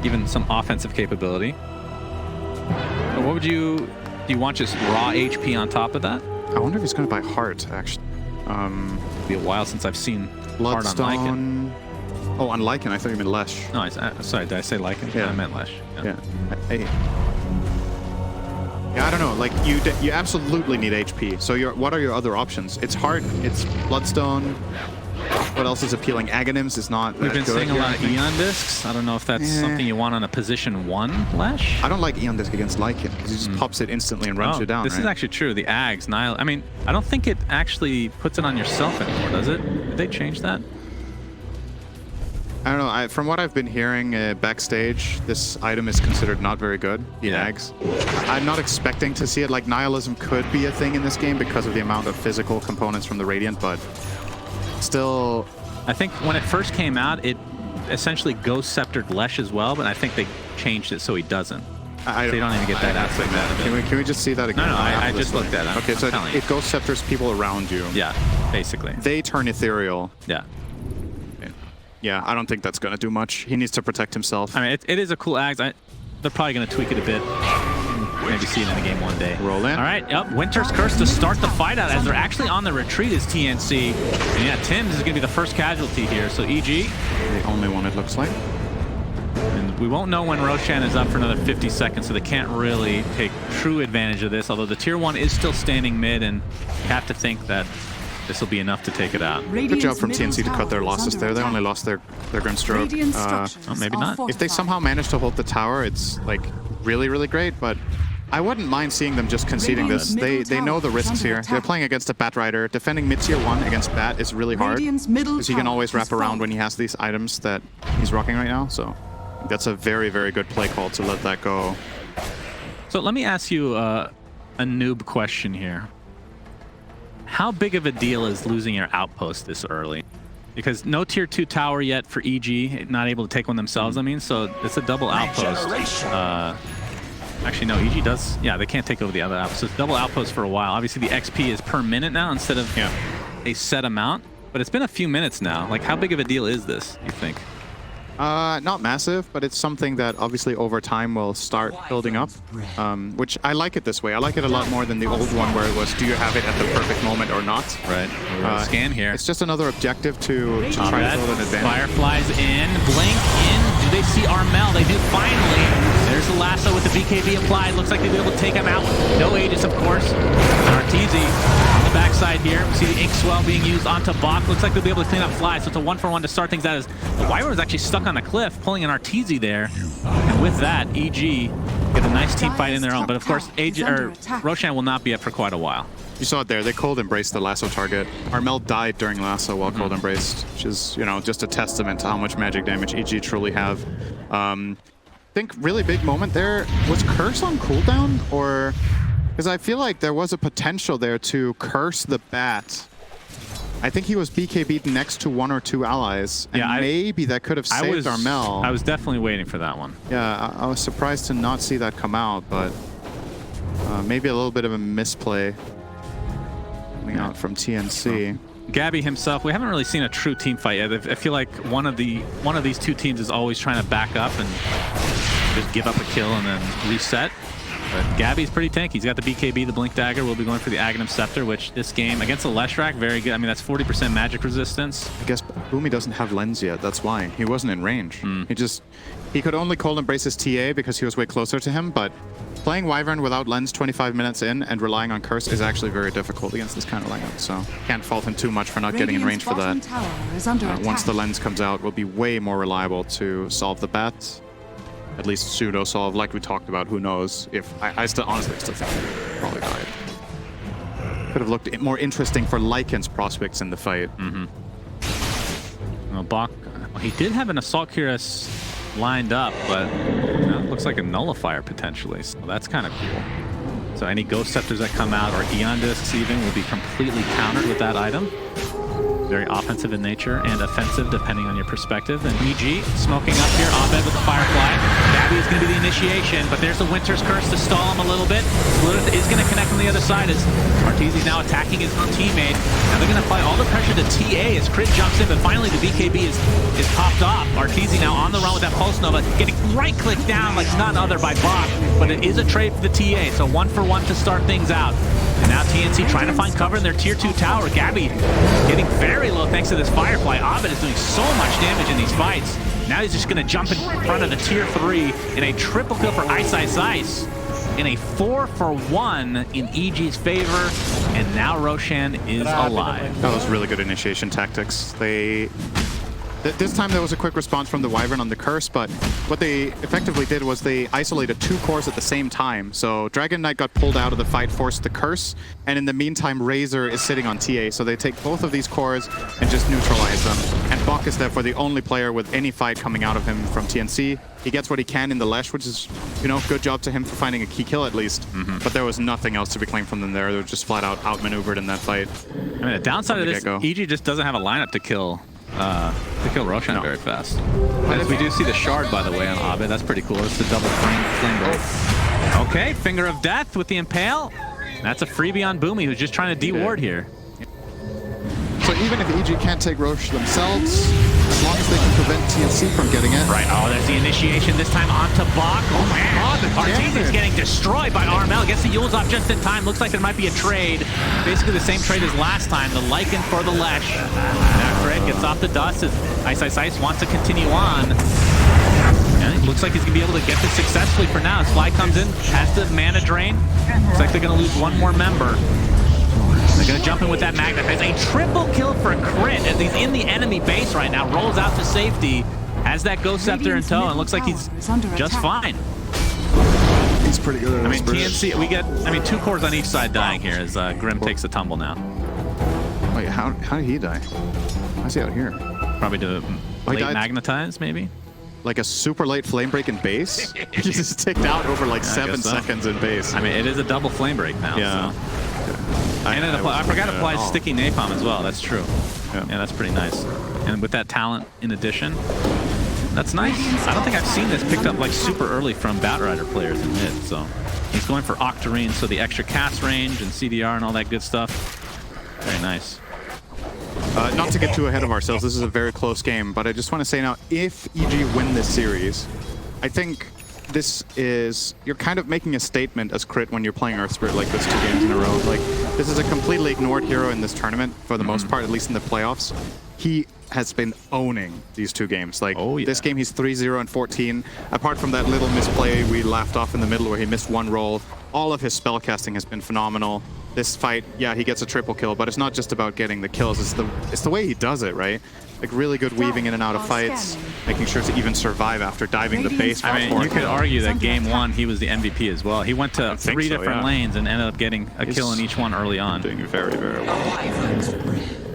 [SPEAKER 2] even some offensive capability. But what would do you want just raw HP on top of that?
[SPEAKER 3] I wonder if he's going to buy Heart, actually.
[SPEAKER 2] It'll be a while since I've seen
[SPEAKER 3] Bloodstone.
[SPEAKER 2] Heart on Lycan.
[SPEAKER 3] Oh, on Lycan, I thought you meant Lesh.
[SPEAKER 2] No, sorry, did I say Lycan?
[SPEAKER 3] Yeah.
[SPEAKER 2] I meant Lesh.
[SPEAKER 3] Yeah. Yeah, I don't know. Like you absolutely need HP. So what are your other options? It's Heart. It's Bloodstone. What else is appealing? Aghanims is not.
[SPEAKER 2] We've been seeing a lot of Eon discs. I don't know if that's something you want on a position 1 Lesh.
[SPEAKER 3] I don't like Eon disc against Lycan because he just pops it instantly and runs you down.
[SPEAKER 2] This is actually true. The Ags, Nile. I mean, I don't think it actually puts it on yourself anymore, does it? Did they change that?
[SPEAKER 3] I don't know. From what I've been hearing backstage, this item is considered not very good, the Ags. I'm not expecting to see it. Like, Nihilism could be a thing in this game because of the amount of physical components from the Radiant, but still...
[SPEAKER 2] I think when it first came out, it essentially Ghost Sceptered Lesh as well, but I think they changed it so he doesn't. So you don't even get that aspect out of it.
[SPEAKER 3] Can we just see that again?
[SPEAKER 2] No, I just looked at it.
[SPEAKER 3] Okay, so it Ghost Scepters people around you.
[SPEAKER 2] Yeah, basically.
[SPEAKER 3] They turn ethereal.
[SPEAKER 2] Yeah.
[SPEAKER 3] Yeah, I don't think that's going to do much. He needs to protect himself.
[SPEAKER 2] I mean, it is a cool Ags. They're probably going to tweak it a bit. Maybe see it in the game one day.
[SPEAKER 3] Roll in.
[SPEAKER 2] All right, yep. Winter's Curse to start the fight out as they're actually on the retreat is TnC. And yeah, Tim's is going to be the first casualty here. So EG.
[SPEAKER 3] The only one, it looks like.
[SPEAKER 2] And we won't know when Roshan is up for another 50 seconds, so they can't really take true advantage of this. Although the tier 1 is still standing mid, and you have to think that this will be enough to take it out.
[SPEAKER 3] Good job from TnC to cut their losses there. They only lost their Grimstroke.
[SPEAKER 2] Oh, maybe not.
[SPEAKER 3] If they somehow manage to hold the tower, it's like really, really great, but I wouldn't mind seeing them just conceding this. They know the risks here. They're playing against a Batrider. Defending mid-tier 1 against Bat is really hard because he can always wrap around when he has these items that he's rocking right now. So that's a very, very good play call to let that go.
[SPEAKER 2] So let me ask you a noob question here. How big of a deal is losing your outpost this early? Because no tier 2 tower yet for EG, not able to take one themselves, I mean, so it's a double outpost. Actually, no, EG does. Yeah, they can't take over the other outpost. So it's double outpost for a while. Obviously, the XP is per minute now instead of a set amount. But it's been a few minutes now. Like, how big of a deal is this, you think?
[SPEAKER 3] Not massive, but it's something that obviously over time will start building up, which I like it this way. I like it a lot more than the old one where it was, do you have it at the perfect moment or not?
[SPEAKER 2] Right. Scan here.
[SPEAKER 3] It's just another objective to try to build an advantage.
[SPEAKER 2] Fireflies in, blink in. Do they see Armel? They do finally. There's the lasso with the BKB applied. Looks like they'll be able to take him out. No Aegis, of course. Arteezy on the backside here. We see the ink swell being used onto Bach. Looks like they'll be able to clean up Fly. So it's a 1-for-1 to start things out. As the Wyvern is actually stuck on the cliff, pulling an Arteezy there. And with that, EG get a nice team fight in their own. But of course, Roshan will not be up for quite a while.
[SPEAKER 3] You saw it there. They cold embraced the lasso target. Armel died during lasso while cold embraced, which is, you know, just a testament to how much magic damage EG truly have. I think really big moment there. Was Curse on cooldown? Or... because I feel like there was a potential there to curse the bat. I think he was BKB'd next to 1 or 2 allies, and maybe that could have saved Armel.
[SPEAKER 2] I was definitely waiting for that one.
[SPEAKER 3] Yeah, I was surprised to not see that come out, but maybe a little bit of a misplay coming out from TnC.
[SPEAKER 2] Gabby himself, we haven't really seen a true team fight yet. I feel like one of these two teams is always trying to back up and just give up a kill and then reset. But Gabby's pretty tanky. He's got the BKB, the Blink Dagger. We'll be going for the Aghanim Scepter, which this game against the Leshrac, very good. I mean, that's 40% magic resistance.
[SPEAKER 3] I guess Boomy doesn't have lens yet. That's why. He wasn't in range. He could only cold embrace his TA because he was way closer to him, but playing Wyvern without lens 25 minutes in and relying on Curse is actually very difficult against this kind of lineup, so can't fault him too much for not getting in range for that. Once the lens comes out, we'll be way more reliable to solve the bat. At least pseudo solve, like we talked about. Who knows? If I still honestly still think he probably died. Could have looked more interesting for Lycan's prospects in the fight.
[SPEAKER 2] Well, Bach, he did have an Assault Cuirass lined up, but it looks like a Nullifier potentially. So that's kind of cool. So any Ghost Scepters that come out or Eon Discs even will be completely countered with that item. Very offensive in nature and offensive depending on your perspective. And EG smoking up here. Abed with the Firefly. Gabby is going to be the initiation, but there's the Winter's Curse to stall him a little bit. Lilith is going to connect on the other side as Arteezy now attacking his own teammate. Now they're going to apply all the pressure to TA as Crit jumps in, but finally the BKB is popped off. Arteezy now on the run with that Pulse Nova, getting right-clicked down like none other by Bach, but it is a trade for the TA, so 1-for-1 to start things out. And now TnC trying to find cover in their tier 2 tower. Gabby getting very low thanks to this Firefly. Abed is doing so much damage in these fights. Now he's just going to jump in front of the tier 3 in a triple kill for Ice Ice Ice. In a 4-for-1 in EG's favor. And now Roshan is alive.
[SPEAKER 3] That was really good initiation tactics. This time there was a quick response from the Wyvern on the Curse, but what they effectively did was they isolated 2 cores at the same time. So Dragon Knight got pulled out of the fight, forced the Curse, and in the meantime Razor is sitting on TA. So they take both of these cores and just neutralize them. And Bach is therefore the only player with any fight coming out of him from TnC. He gets what he can in the Lesh, which is, you know, good job to him for finding a key kill at least. But there was nothing else to be claimed from them there. They were just flat out outmaneuvered in that fight.
[SPEAKER 2] I mean, the downside of this, EG just doesn't have a lineup to kill Roshan very fast. As we do see the shard, by the way, on Abed. That's pretty cool. It's the double flame break. Okay, Finger of Death with the Impale. That's a freebie on Boomy, who's just trying to de-ward here.
[SPEAKER 3] So even if EG can't take Roche themselves, as long as they can prevent TnC from getting it.
[SPEAKER 2] Right, oh, there's the initiation this time onto Bach. Oh man, Arteezy's getting destroyed by Armel. Gets the Yules off just in time. Looks like there might be a trade. Basically the same trade as last time. The Lycan for the Lesh. Now Fred gets off the dust as Ice Ice Ice wants to continue on. And it looks like he's going to be able to get this successfully for now. As Fly comes in, has the mana drain. Looks like they're going to lose one more member. They're going to jump in with that Magnetize. A triple kill for Crit as he's in the enemy base right now. Rolls out to safety. Has that Ghost Scepter in tow and looks like he's just fine.
[SPEAKER 3] He's pretty good.
[SPEAKER 2] I mean, TnC, we get, 2 cores on each side dying here as Grim takes the tumble now.
[SPEAKER 3] Wait, how did he die? How's he out here?
[SPEAKER 2] Probably to late Magnetize, maybe?
[SPEAKER 3] Like a super late flame break in base? He just ticked out over like 7 seconds in base.
[SPEAKER 2] I mean, it is a double flame break now.
[SPEAKER 3] Yeah.
[SPEAKER 2] So. And I forgot it applies sticky napalm as well. That's true. Yeah, that's pretty nice. And with that talent in addition, That's nice. I don't think I've seen this picked up like super early from Batrider players in mid, so he's going for Octarine, so the extra cast range and CDR and all that good stuff. Very nice.
[SPEAKER 3] Not to get too ahead of ourselves, this is a very close game, but I just want to say now, if EG win this series, I think this is, you're kind of making a statement as Crit when you're playing Earth Spirit like this 2 games in a row. Like, this is a completely ignored hero in this tournament for the most part, at least in the playoffs. He has been owning these 2 games. Like, this game he's 3-0 and 14. Apart from that little misplay we laughed off in the middle where he missed 1 roll, all of his spellcasting has been phenomenal. This fight, yeah, he gets a triple kill, but it's not just about getting the kills. It's the way he does it, right? Like, really good weaving in and out of fights, making sure to even survive after diving the base.
[SPEAKER 2] I mean, you could argue that game 1 he was the MVP as well. He went to 3 different lanes and ended up getting a kill in each one early on.
[SPEAKER 3] Doing very, very well.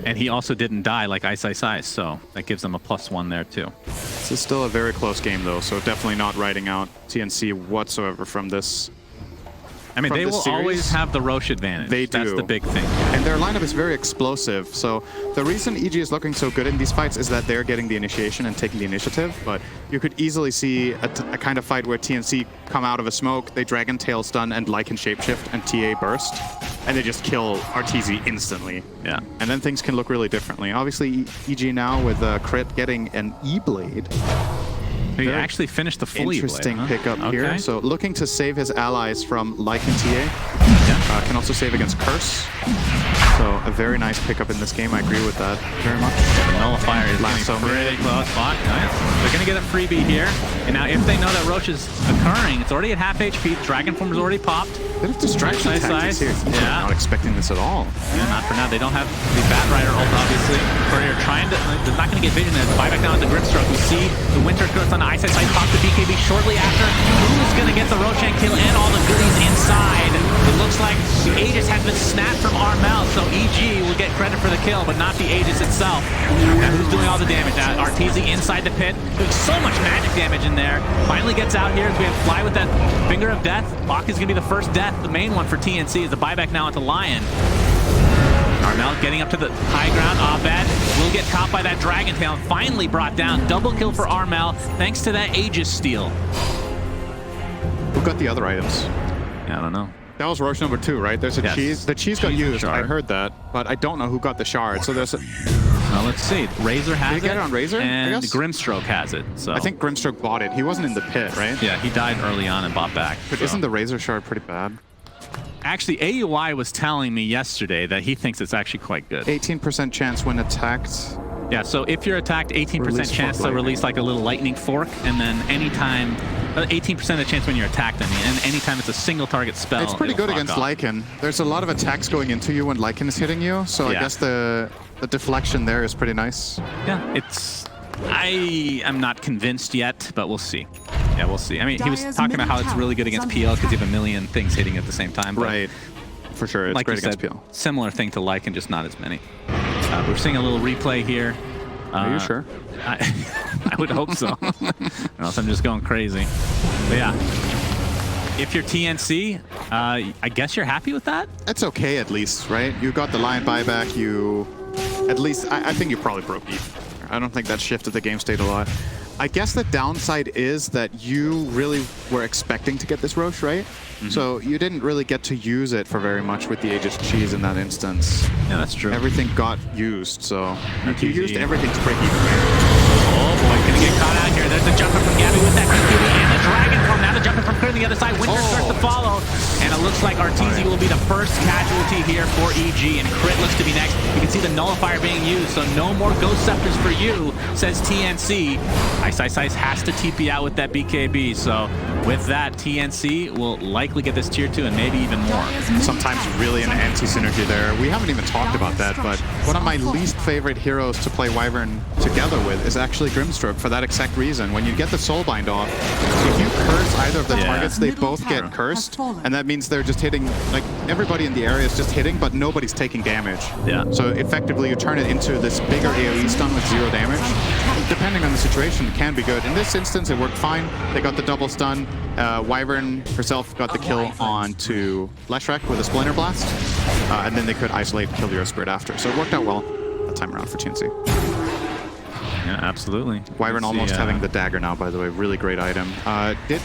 [SPEAKER 2] And he also didn't die like Ice Ice Ice, so that gives him a +1 there too.
[SPEAKER 3] This is still a very close game though, so definitely not writing out TnC whatsoever from this.
[SPEAKER 2] I mean, they will always have the Roche advantage.
[SPEAKER 3] They do.
[SPEAKER 2] That's the big thing.
[SPEAKER 3] And their lineup is very explosive. So the reason EG is looking so good in these fights is that they're getting the initiation and taking the initiative. But you could easily see a kind of fight where TnC come out of a smoke, they Dragon Tail stun and Lycan shapeshift and TA burst, and they just kill RTZ instantly.
[SPEAKER 2] Yeah.
[SPEAKER 3] And then things can look really differently. Obviously, EG now with Crit getting an E-Blade.
[SPEAKER 2] He actually finished the full
[SPEAKER 3] interesting
[SPEAKER 2] E-Blade,
[SPEAKER 3] pickup here. So looking to save his allies from Lycan TA. Can also save against Curse. So a very nice pickup in this game. I agree with that very much.
[SPEAKER 2] Nullifier is getting pretty close. Nice. They're going to get a freebie here. And now if they know that Roche is occurring, it's already at half HP. Dragon Form is already popped.
[SPEAKER 3] Bit of distraction tactics here.
[SPEAKER 2] Yeah.
[SPEAKER 3] Not expecting this at all.
[SPEAKER 2] Yeah, not for now. They don't have the Batrider ult, obviously. Courier trying to... They're not going to get vision. There's buyback now into Grimstroke. We see the Winter Curse on the Ice Ice Ice pop the BKB shortly after. Who's going to get the Roshan kill and all the goodies inside? It looks like the Aegis has been snapped from Armel, so EG will get credit for the kill, but not the Aegis itself. Now who's doing all the damage? Now RTZ inside the pit, doing so much magic damage in there. Finally gets out here as we have Fly with that Finger of Death. Bach is going to be the first death. The main one for TnC is the buyback now into Lion. Armel getting up to the high ground. Abed will get caught by that Dragon Tail. Finally brought down. Double kill for Armel thanks to that Aegis steal.
[SPEAKER 3] Who got the other items?
[SPEAKER 2] Yeah, I don't know.
[SPEAKER 3] That was Roche number 2, right? There's a cheese. The cheese got used. I heard that, but I don't know who got the shard. So there's a...
[SPEAKER 2] Well, let's see. Razor has it.
[SPEAKER 3] Did he get it on Razor?
[SPEAKER 2] And Grimstroke has it. So
[SPEAKER 3] I think Grimstroke bought it. He wasn't in the pit, right?
[SPEAKER 2] Yeah, he died early on and bought back.
[SPEAKER 3] But isn't the Razor shard pretty bad?
[SPEAKER 2] Actually, AUI was telling me yesterday that he thinks it's actually quite good.
[SPEAKER 3] 18% chance when attacked.
[SPEAKER 2] Yeah, so if you're attacked, 18% chance to release like a little lightning fork, and then anytime, 18% of the chance when you're attacked, I mean, and anytime it's a single target spell.
[SPEAKER 3] It's pretty good against Lycan. There's a lot of attacks going into you when Lycan is hitting you, so I guess the deflection there is pretty nice.
[SPEAKER 2] Yeah, it's... I am not convinced yet, but we'll see. Yeah, we'll see. I mean, he was talking about how it's really good against PL because you have a million things hitting at the same time.
[SPEAKER 3] Right. For sure, it's
[SPEAKER 2] like
[SPEAKER 3] great against
[SPEAKER 2] said,
[SPEAKER 3] PL.
[SPEAKER 2] Similar thing to Lycan, just not as many. We're seeing a little replay here.
[SPEAKER 3] Are you sure?
[SPEAKER 2] I would hope so. Or else I'm just going crazy. But yeah, if you're TnC, I guess you're happy with that?
[SPEAKER 3] It's okay at least, right? You got the Lion buyback, you... At least, I think you probably broke even. I don't think that shifted the game state a lot. I guess the downside is that you really were expecting to get this Roche, right? Mm-hmm. So you didn't really get to use it for very much with the Aegis cheese in that instance.
[SPEAKER 2] Yeah, that's true.
[SPEAKER 3] Everything got used, so you used everything to break even.
[SPEAKER 2] Oh boy, gonna get caught out here. There's the jumper from Gabby with that BKB and the Dragon Form. Now the jumper from Clear on the other side. Winter starts to follow. And it looks like RTZ will be the first casualty here for EG, and Crit looks to be next. You can see the Nullifier being used, so no more Ghost Scepters for you, says TnC. Ice Ice Ice has to TP out with that BKB, so with that, TnC will likely get this tier 2 and maybe even more.
[SPEAKER 3] Sometimes really an anti-synergy there. We haven't even talked about that, but one of my least favorite heroes to play Wyvern together with is actually Grimstroke for that exact reason. When you get the Soulbind off, if you curse either of the targets, they both get cursed, and that means they're just hitting, like, everybody in the area is just hitting, but nobody's taking damage.
[SPEAKER 2] Yeah.
[SPEAKER 3] So effectively, you turn it into this bigger AoE stun with 0 damage. Depending on the situation, it can be good. In this instance, it worked fine. They got the double stun. Wyvern herself got the kill onto Leshrac with a Splinter Blast, and then they could isolate, kill the Earth Spirit after. So it worked out well that time around for TnC.
[SPEAKER 2] Yeah, absolutely.
[SPEAKER 3] Wyvern almost having the dagger now, by the way. Really great item. Did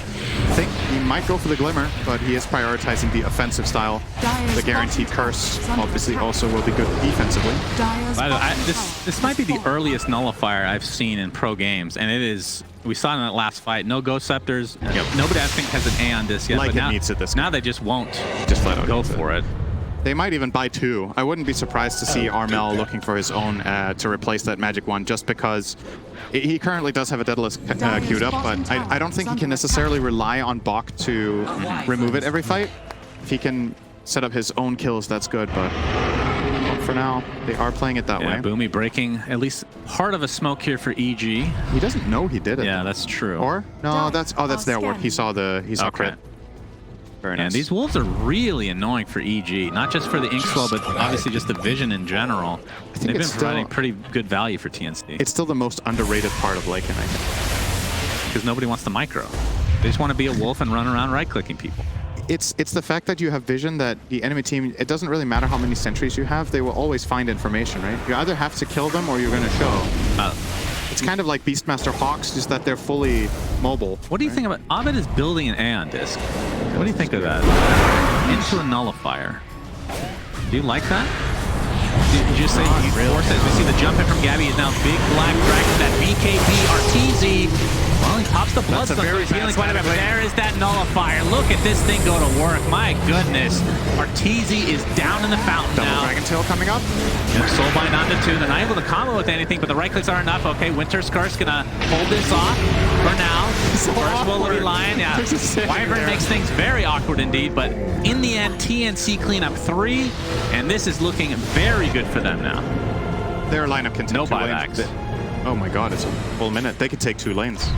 [SPEAKER 3] think he might go for the Glimmer, but he is prioritizing the offensive style. The guaranteed curse obviously also will be good defensively.
[SPEAKER 2] By the way, this might be the earliest nullifier I've seen in pro games, and it is. We saw in that last fight, no Ghost Scepters. Nobody, I think, has an A on this yet.
[SPEAKER 3] Like
[SPEAKER 2] but now,
[SPEAKER 3] needs it this
[SPEAKER 2] now they just won't
[SPEAKER 3] just let
[SPEAKER 2] go for it.
[SPEAKER 3] They might even buy 2. I wouldn't be surprised to see Armel looking for his own to replace that magic one, just because he currently does have a Daedalus queued up, but I don't think he can necessarily rely on Bok to remove it every fight. If he can set up his own kills, that's good, but for now, they are playing it that way.
[SPEAKER 2] Boomy breaking at least part of a smoke here for EG.
[SPEAKER 3] He doesn't know he did it.
[SPEAKER 2] Yeah, that's true.
[SPEAKER 3] Or? No, that's their work. He saw crit. Very nice.
[SPEAKER 2] And these wolves are really annoying for EG, not just for the ink swell, but obviously just the vision in general. They've been providing pretty good value for TnC.
[SPEAKER 3] It's still the most underrated part of Lycan, I think.
[SPEAKER 2] Because nobody wants the micro. They just want to be a wolf and run around right-clicking people.
[SPEAKER 3] It's the fact that you have vision that the enemy team, it doesn't really matter how many sentries you have, they will always find information, right? You either have to kill them or you're going to show. It's kind of like Beastmaster Hawks, just that they're fully mobile.
[SPEAKER 2] What do you think about... Abed is building an Aeon disc. What do you think of that? Into a nullifier. Do you like that? Did you just say you force it? As we see the jump in from Gabby is now big black dragon, that BKB Arteezy. Well, he pops the bloodstone, so he's feeling quite a bit. But there is that nullifier. Look at this thing go to work. My goodness. Arteezy is down in the fountain now.
[SPEAKER 3] Double Dragon Tail coming up.
[SPEAKER 2] Yeah, Soulbind onto 2. They're not able to combo with anything, but the right clicks are enough. Okay, Winter's Curse gonna hold this off for now. First will be Lion. Yeah, Wyvern makes things very awkward indeed, but in the end, TnC clean up 3, and this is looking very good for them now.
[SPEAKER 3] Their lineup can take
[SPEAKER 2] no
[SPEAKER 3] 2
[SPEAKER 2] buybacks.
[SPEAKER 3] lanes. Oh my god, it's a full minute. They could take 2 lanes.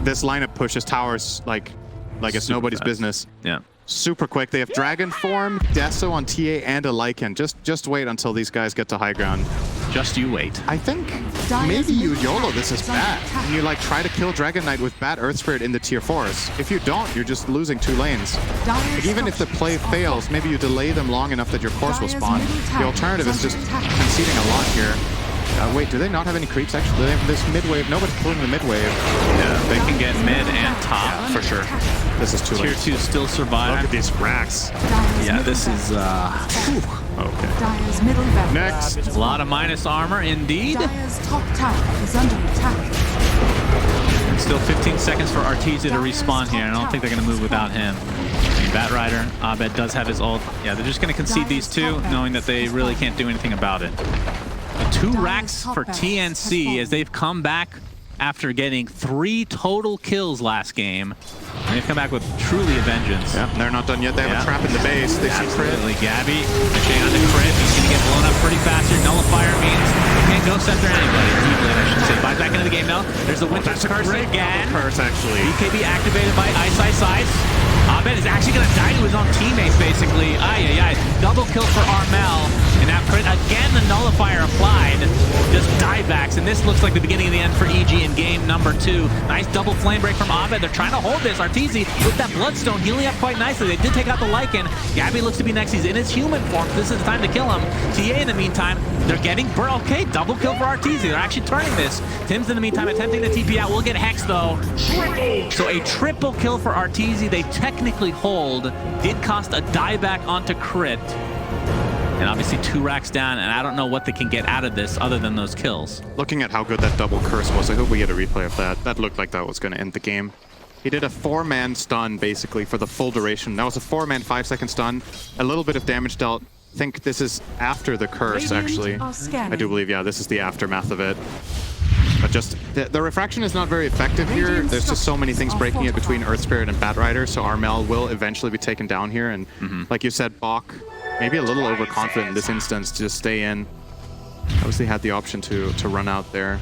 [SPEAKER 3] This lineup pushes towers like it's nobody's business.
[SPEAKER 2] Yeah.
[SPEAKER 3] Super quick. They have Dragon Form, Deso on TA, and a Lycan. Just wait until these guys get to high ground.
[SPEAKER 2] Just you wait.
[SPEAKER 3] I think maybe you YOLO this is Bat. And you like try to kill Dragon Knight with Bat Earth Spirit in the tier 4s. If you don't, you're just losing 2 lanes. Like, even if the play fails, maybe you delay them long enough that your course will spawn. The alternative is just conceding a lot here. Wait, do they not have any creeps actually? They have this mid wave. Nobody's pulling the mid wave.
[SPEAKER 2] Yeah, they can get mid and top.
[SPEAKER 3] Yeah, for sure. This is too
[SPEAKER 2] Tier
[SPEAKER 3] late.
[SPEAKER 2] 2 still survive.
[SPEAKER 3] Look at these racks.
[SPEAKER 2] Yeah, this is
[SPEAKER 3] okay. Next.
[SPEAKER 2] A lot of minus armor indeed.
[SPEAKER 4] Dire's top tower is under attack.
[SPEAKER 2] And still 15 seconds for Arteezy to respawn here. I don't think they're going to move without him. Batrider, Abed does have his ult. Yeah, they're just going to concede these 2, knowing that they really can't do anything about it. 2 racks for TnC as they've come back after getting 3 total kills last game. And they've come back with truly a vengeance.
[SPEAKER 3] Yeah, they're not done yet. They have a trap in the base. They see crit.
[SPEAKER 2] Absolutely. Gabby, pushing on the crit. He's going to get blown up pretty fast here. Nullifier means you can't go center anybody. Deep lane, I should say. Buys back into the game now. There's the Winter's Curse again.
[SPEAKER 3] Curse, actually.
[SPEAKER 2] BKB activated by Ice. Abed is actually going to die to his own teammates, basically. Double kill for Armel. And that crit, again, the nullifier applied. Just diebacks. And this looks like the beginning of the end for EG in game number 2. Nice double flame break from Abed. They're trying to hold this. Arteezy with that Bloodstone healing up quite nicely. They did take out the Lycan. Gabby looks to be next. He's in his human form. This is the time to kill him. TA in the meantime, they're getting okay, double kill for Arteezy. They're actually turning this. Tim's in the meantime attempting to TP out. We'll get Hex though. So a triple kill for Arteezy. They technically hold. Did cost a dieback onto crit. And obviously 2 racks down, and I don't know what they can get out of this other than those kills.
[SPEAKER 3] Looking at how good that double curse was, I hope we get a replay of that. That looked like that was going to end the game. He did a 4-man stun, basically, for the full duration. That was a 4-man 5-second stun. A little bit of damage dealt. I think this is after the curse, actually. I do believe, yeah, this is the aftermath of it. But just, the refraction is not very effective here. There's just so many things breaking it between Earth Spirit and Batrider, so Armel will eventually be taken down here. And like you said, Bok, maybe a little overconfident in this instance to just stay in. Obviously had the option to run out there.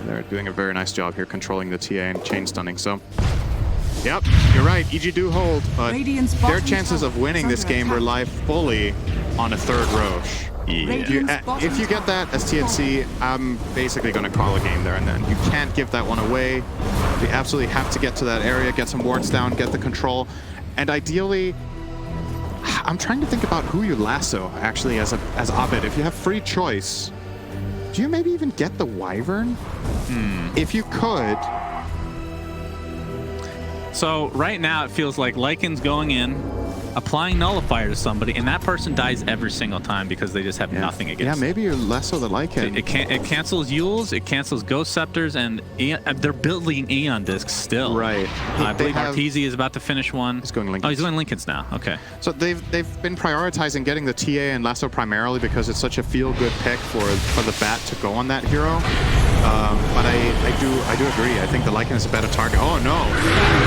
[SPEAKER 3] They're doing a very nice job here controlling the TA and chain stunning. So, yep, you're right. EG do hold, but their chances of winning this game rely fully on a 3rd Roche. Yeah. If you get that as TnC, I'm basically going to call a game there and then. You can't give that one away. You absolutely have to get to that area, get some wards down, get the control, and ideally, I'm trying to think about who you lasso, actually, as Abed. If you have free choice, Do you maybe even get the Wyvern? If you could.
[SPEAKER 2] So right now it feels like Lycan's going in, applying Nullifier to somebody, and that person dies every single time because they just have nothing against
[SPEAKER 3] Yeah, maybe you're less of the Lycan.
[SPEAKER 2] It cancels Yules, it cancels Ghost Scepters, and they're building Aeon Discs still.
[SPEAKER 3] Right.
[SPEAKER 2] I believe Arteezy is about to finish one.
[SPEAKER 3] He's going Lincolns.
[SPEAKER 2] Oh, he's going Lincolns now. Okay.
[SPEAKER 3] So they've been prioritizing getting the TA and Lasso primarily because it's such a feel-good pick for the Bat to go on that hero. But I do agree. I think the Lycan is a better target. Oh no!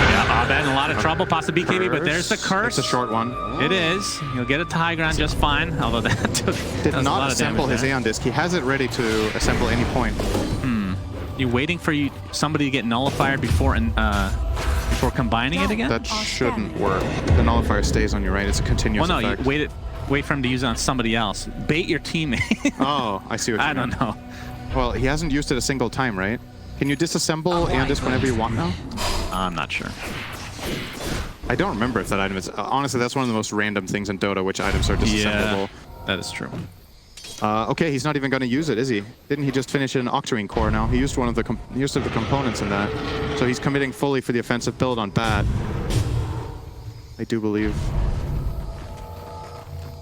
[SPEAKER 2] Yeah, Abed in a lot of trouble. Pasta BKB, but there's the curse.
[SPEAKER 3] It's a short one.
[SPEAKER 2] It is. You'll get it to high ground just fine. Although that
[SPEAKER 3] did not assemble his Aeon Disc. He has it ready to assemble any point.
[SPEAKER 2] You waiting for somebody to get Nullifier before combining it again?
[SPEAKER 3] That shouldn't work. The Nullifier stays on you, right? It's a continuous effect.
[SPEAKER 2] You wait for him to use it on somebody else. Bait your teammate.
[SPEAKER 3] Oh, I see what you mean.
[SPEAKER 2] I don't know.
[SPEAKER 3] Well, he hasn't used it a single time, right? Can you disassemble Aeon Disc whenever you want now?
[SPEAKER 2] I'm not sure.
[SPEAKER 3] I don't remember if that item is... honestly, that's one of the most random things in Dota, which items are disassemblable.
[SPEAKER 2] Yeah, that is true.
[SPEAKER 3] Okay, he's not even going to use it, is he? Didn't he just finish an Octarine core now? He used one of the components in that. So he's committing fully for the offensive build on Bat. I do believe.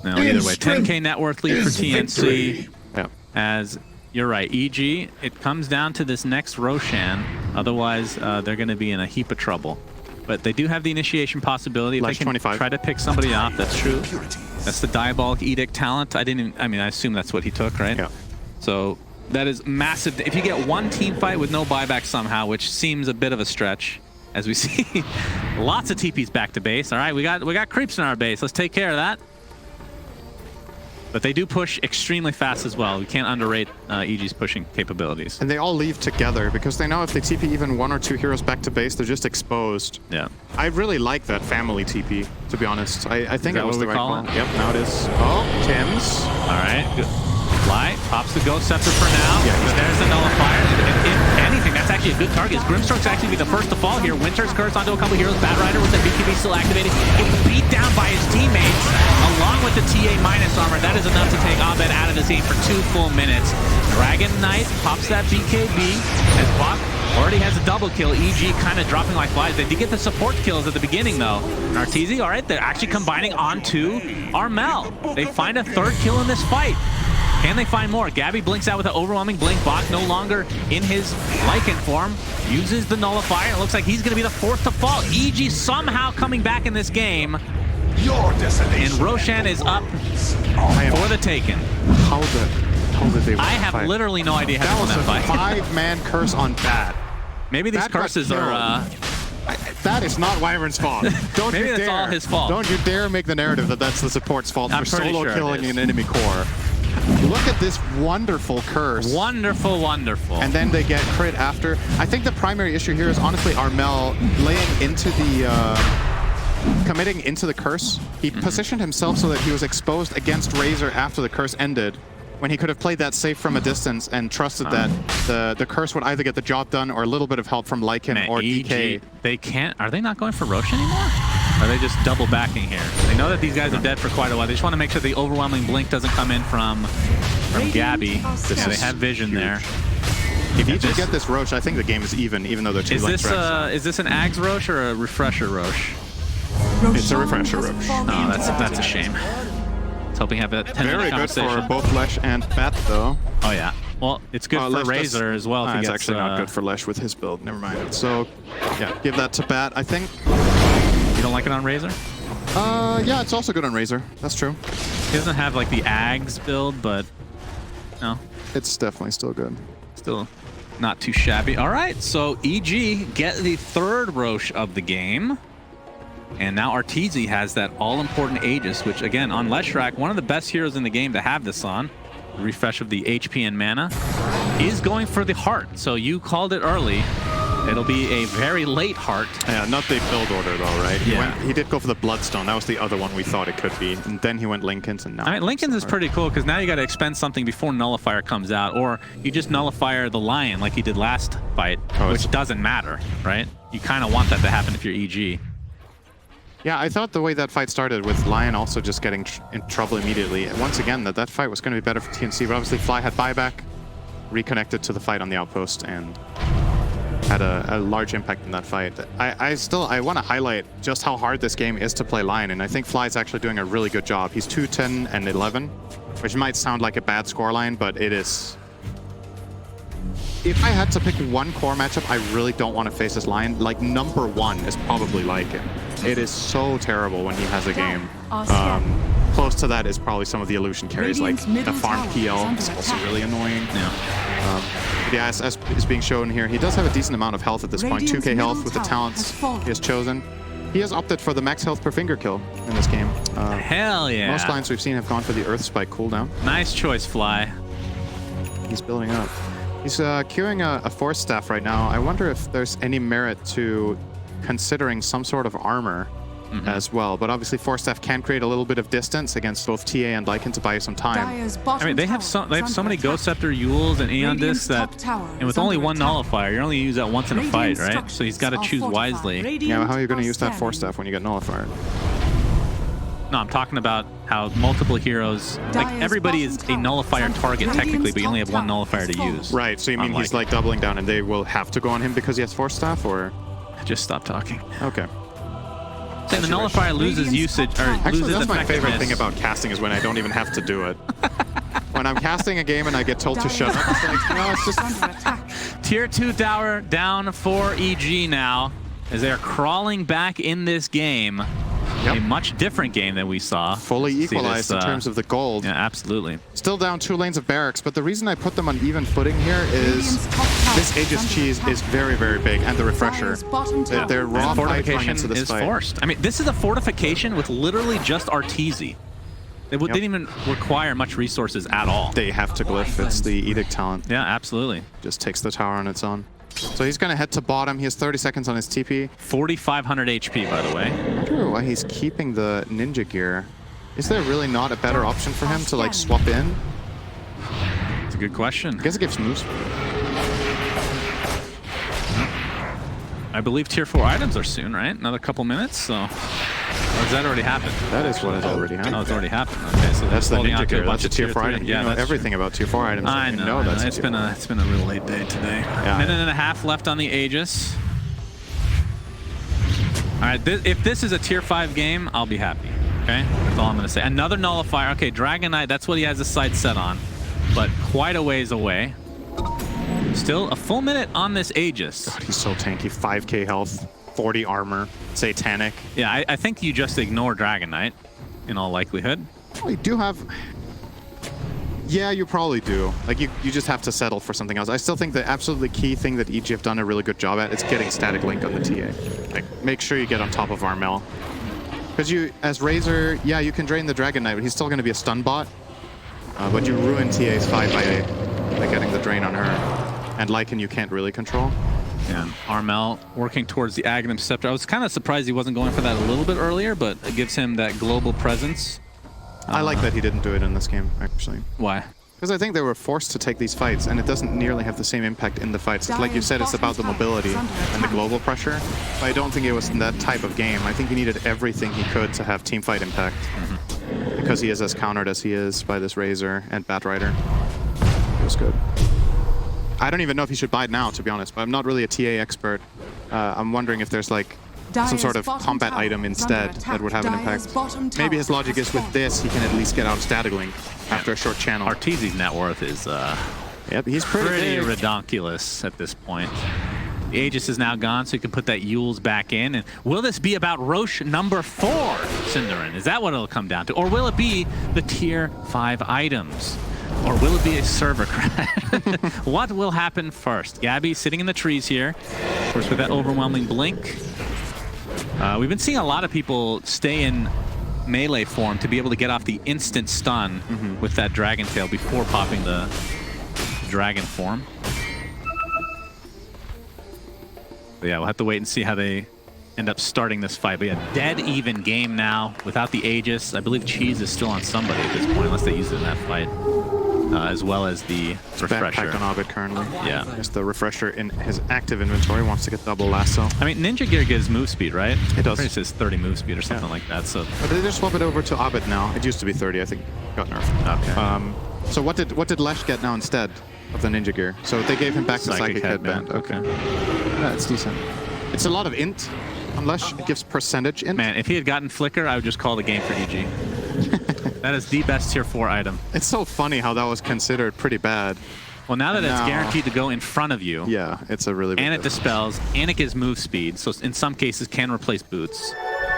[SPEAKER 2] No, either way, 10K net worth lead for TnC.
[SPEAKER 3] Yeah.
[SPEAKER 2] As you're right, EG, it comes down to this next Roshan. Otherwise, they're going to be in a heap of trouble. But they do have the initiation possibility. If they can
[SPEAKER 3] 25.
[SPEAKER 2] try to pick somebody off, that's true. That's the Diabolic Edict talent. I assume that's what he took, right?
[SPEAKER 3] Yeah.
[SPEAKER 2] So that is massive. If you get one team fight with no buyback somehow, which seems a bit of a stretch, as we see lots of TPs back to base. All right, we got creeps in our base. Let's take care of that. But they do push extremely fast as well. We can't underrate EG's pushing capabilities.
[SPEAKER 3] And they all leave together because they know if they TP even one or two heroes back to base, they're just exposed.
[SPEAKER 2] Yeah.
[SPEAKER 3] I really like that family TP, to be honest. I think it was the right call.
[SPEAKER 2] It?
[SPEAKER 3] Yep, now it is. Oh, Tim's.
[SPEAKER 2] All right, good. Fly, pops the Ghost Scepter for now. Yeah, there's the Nullifier. If anything, that's actually a good target. Grimstroke's actually be the first to fall here. Winter's Curse onto a couple heroes. Batrider with the BKB still activated. Getting beat down by his teammates. Along with the TA minus armor, that is enough to take Abed out of this game for 2 full minutes. Dragon Knight pops that BKB as Bach already has a double kill. EG kind of dropping like flies. They did get the support kills at the beginning though. Arteezy, all right, they're actually combining onto Armel. They find a 3rd kill in this fight. Can they find more? Gabby blinks out with an overwhelming blink. Bach no longer in his Lycan form. Uses the Nullifier. It looks like he's going to be the 4th to fall. EG somehow coming back in this game. And Roshan is up for the taken.
[SPEAKER 3] How did they win
[SPEAKER 2] I have
[SPEAKER 3] fight?
[SPEAKER 2] literally no idea how to win that fight.
[SPEAKER 3] That was a 5-man curse on Bat.
[SPEAKER 2] Maybe these curses are...
[SPEAKER 3] that is not Wyvern's fault. Don't
[SPEAKER 2] Maybe
[SPEAKER 3] you
[SPEAKER 2] that's
[SPEAKER 3] dare.
[SPEAKER 2] all his fault.
[SPEAKER 3] Don't you dare make the narrative that that's the support's fault
[SPEAKER 2] I'm
[SPEAKER 3] for
[SPEAKER 2] pretty
[SPEAKER 3] solo
[SPEAKER 2] sure
[SPEAKER 3] killing
[SPEAKER 2] it is.
[SPEAKER 3] an enemy core. Look at this wonderful curse.
[SPEAKER 2] Wonderful, wonderful.
[SPEAKER 3] And then they get crit after. I think the primary issue here is honestly Armel laying into the... committing into the curse. He positioned himself so that he was exposed against Razor after the curse ended, when he could have played that safe from a distance and trusted that the curse would either get the job done or a little bit of help from Lycan or DK.
[SPEAKER 2] They can't... Are they not going for Roche anymore? Or are they just double backing here? They know that these guys are dead for quite a while. They just want to make sure the overwhelming blink doesn't come in from Gabby. Yeah, they have vision
[SPEAKER 3] huge.
[SPEAKER 2] there.
[SPEAKER 3] If you just get this Roche, I think the game is even though they're 2 lengths reps.
[SPEAKER 2] Is this an Ags Roche or a Refresher Roche?
[SPEAKER 3] It's a Refresher Roche.
[SPEAKER 2] Oh, that's a shame. I was hoping to have a 10-minute
[SPEAKER 3] Very good
[SPEAKER 2] conversation.
[SPEAKER 3] for both Lesh and Bat, though.
[SPEAKER 2] Oh, yeah. Well, it's good for Razor as well.
[SPEAKER 3] It's actually not good for Lesh with his build. Never mind. So, yeah, give that to Bat, I think.
[SPEAKER 2] You don't like it on Razor?
[SPEAKER 3] Yeah, it's also good on Razor. That's true.
[SPEAKER 2] He doesn't have, like, the Ags build, but... No.
[SPEAKER 3] It's definitely still good.
[SPEAKER 2] Still not too shabby. All right, so EG get the 3rd Roche of the game. And now Arteezy has that all-important Aegis, which, again, on Leshrac, one of the best heroes in the game to have this on. The refresh of the HP and mana. Is going for the heart, so you called it early. It'll be a very late heart.
[SPEAKER 3] Yeah, not the build order, though, right?
[SPEAKER 2] Yeah.
[SPEAKER 3] He did go for the Bloodstone. That was the other one we thought it could be. And then he went Lincoln's, and now...
[SPEAKER 2] I mean, Lincoln's is pretty cool, because now you got to expend something before Nullifier comes out, or you just Nullifier the Lion like he did last fight, which doesn't matter, right? You kind of want that to happen if you're EG.
[SPEAKER 3] Yeah, I thought the way that fight started with Lion also just getting in trouble immediately. Once again, that fight was going to be better for TnC, but obviously Fly had buyback. reconnected to the fight on the outpost and had a large impact in that fight. I want to highlight just how hard this game is to play Lion, and I think Fly is actually doing a really good job. He's 2-10 and 11, which might sound like a bad scoreline, but it is. If I had to pick one core matchup, I really don't want to face this Lion. Like, number one is probably Lycan. It is so terrible when he has a game. Close to that is probably some of the illusion carries, like the farm PL is also really annoying.
[SPEAKER 2] Yeah.
[SPEAKER 3] But yeah, as is being shown here, he does have a decent amount of health at this point. 2k health with the talents he has chosen. He has opted for the max health per finger kill in this game.
[SPEAKER 2] Hell yeah.
[SPEAKER 3] Most lines we've seen have gone for the Earth Spike cooldown.
[SPEAKER 2] Nice choice, Fly.
[SPEAKER 3] He's building up. He's queuing a Force Staff right now. I wonder if there's any merit to considering some sort of armor as well. But obviously, Force Staff can create a little bit of distance against both TA and Lycan to buy you some time.
[SPEAKER 2] I mean, they have so many Ghost Scepter, Euls, and Aeon Discs that, and with only one Nullifier, you're only use that once in a fight, right? So he's got to choose wisely.
[SPEAKER 3] Yeah, how are you going to use that Force Staff when you get Nullifier?
[SPEAKER 2] No, I'm talking about how multiple heroes, like everybody is a Nullifier target technically, but you only have one Nullifier to use.
[SPEAKER 3] Right, so you mean he's like doubling down and they will have to go on him because he has Force Staff, or?
[SPEAKER 2] Just stop talking.
[SPEAKER 3] Okay.
[SPEAKER 2] Saying the Nullifier loses usage, or
[SPEAKER 3] actually,
[SPEAKER 2] loses
[SPEAKER 3] that's my favorite
[SPEAKER 2] effectiveness.
[SPEAKER 3] thing about casting is when I don't even have to do it. When I'm casting a game and I get told to shut up, it's like, no, it's just...
[SPEAKER 2] Tier 2 tower down for EG now, as they're crawling back in this game. Yep. A much different game than we saw.
[SPEAKER 3] Fully equalized in terms of the gold.
[SPEAKER 2] Yeah, absolutely.
[SPEAKER 3] Still down 2 lanes of barracks, but the reason I put them on even footing here is this Aegis cheese is very, very big, and the refresher. Their raw
[SPEAKER 2] fortification
[SPEAKER 3] into this
[SPEAKER 2] is
[SPEAKER 3] fight.
[SPEAKER 2] forced. I mean, this is a fortification with literally just Arteezy. They didn't even require much resources at all.
[SPEAKER 3] They have to glyph. It's the Edict talent.
[SPEAKER 2] Yeah, absolutely.
[SPEAKER 3] Just takes the tower on its own. So he's going to head to bottom. He has 30 seconds on his TP.
[SPEAKER 2] 4,500 HP, by the way.
[SPEAKER 3] I wonder why he's keeping the ninja gear. Is there really not a better option for him to, like, swap in?
[SPEAKER 2] It's a good question.
[SPEAKER 3] I guess it gives moves.
[SPEAKER 2] I believe tier 4 items are soon, right? Another couple minutes, so... Or has that already happened?
[SPEAKER 3] That is what has already happened.
[SPEAKER 2] Oh, it's already happened. Okay, so
[SPEAKER 3] that's the ninja gear.
[SPEAKER 2] That's
[SPEAKER 3] That's a tier 4 item.
[SPEAKER 2] Yeah,
[SPEAKER 3] you know everything about tier 4 items.
[SPEAKER 2] I know.
[SPEAKER 3] That's
[SPEAKER 2] it's been a real late day today.
[SPEAKER 3] Yeah.
[SPEAKER 2] Minute and a half left on the Aegis. All right, if this is a tier 5 game, I'll be happy. Okay, that's all I'm gonna say. Another Nullifier. Okay, Dragon Knight. That's what he has his sights set on, but quite a ways away. Still a full minute on this Aegis.
[SPEAKER 3] God, he's so tanky. 5k health. 40 armor, satanic.
[SPEAKER 2] Yeah, I think you just ignore Dragon Knight, in all likelihood.
[SPEAKER 3] Well, you do have... Yeah, you probably do. Like, you just have to settle for something else. I still think the absolutely key thing that EG have done a really good job at is getting static link on the TA. Like, make sure you get on top of Armel. Because you, as Razor, yeah, you can drain the Dragon Knight, but he's still going to be a stun bot. But you ruin TA's fight by getting the drain on her. And Lycan you can't really control.
[SPEAKER 2] Yeah, Armel working towards the Aghanim Scepter. I was kind of surprised he wasn't going for that a little bit earlier, but it gives him that global presence.
[SPEAKER 3] I like that he didn't do it in this game, actually.
[SPEAKER 2] Why?
[SPEAKER 3] Because I think they were forced to take these fights, and it doesn't nearly have the same impact in the fights. Like you said, it's about the mobility and the global pressure. But I don't think it was in that type of game. I think he needed everything he could to have team fight impact. Because he is as countered as he is by this Razor and Batrider. It was good. I don't even know if he should buy it now, to be honest, but I'm not really a TA expert. I'm wondering if there's like some sort of combat item instead that would have an impact. Maybe his logic is with this, he can at least get out static link after a short channel.
[SPEAKER 2] Arteezy's net worth is
[SPEAKER 3] yep, he's pretty
[SPEAKER 2] redonkulous at this point. The Aegis is now gone, so you can put that Euls back in. And will this be about Roche number 4, Cinderin? Is that what it'll come down to? Or will it be the tier 5 items? Or will it be a server crash? What will happen first? Gabby sitting in the trees here. Of course, with that overwhelming blink. We've been seeing a lot of people stay in melee form to be able to get off the instant stun with that Dragon Tail before popping the dragon form. But yeah, we'll have to wait and see how they end up starting this fight. But yeah, dead even game now without the Aegis. I believe Cheese is still on somebody at this point, unless they use it in that fight. As well as the refresher.
[SPEAKER 3] Backpack on Orbit currently.
[SPEAKER 2] Yeah.
[SPEAKER 3] Just the refresher in his active inventory wants to get double lasso.
[SPEAKER 2] I mean, Ninja Gear gives move speed, right?
[SPEAKER 3] It does.
[SPEAKER 2] It says 30 move speed or something like that. So.
[SPEAKER 3] But they just swap it over to Orbit now. It used to be 30, I think. Got nerfed.
[SPEAKER 2] Okay.
[SPEAKER 3] So what did Lesh get now instead? of the ninja gear. So they gave him back the psychic headband.
[SPEAKER 2] Okay.
[SPEAKER 3] Yeah, it's decent. It's a lot of int, unless it gives percentage int.
[SPEAKER 2] Man, if he had gotten Flicker, I would just call the game for EG. That is the best tier 4 item.
[SPEAKER 3] It's so funny how that was considered pretty bad.
[SPEAKER 2] Well, now that it's guaranteed to go in front of you.
[SPEAKER 3] Yeah, it's a really big
[SPEAKER 2] And it dispels, and it gives move speed, so in some cases can replace boots.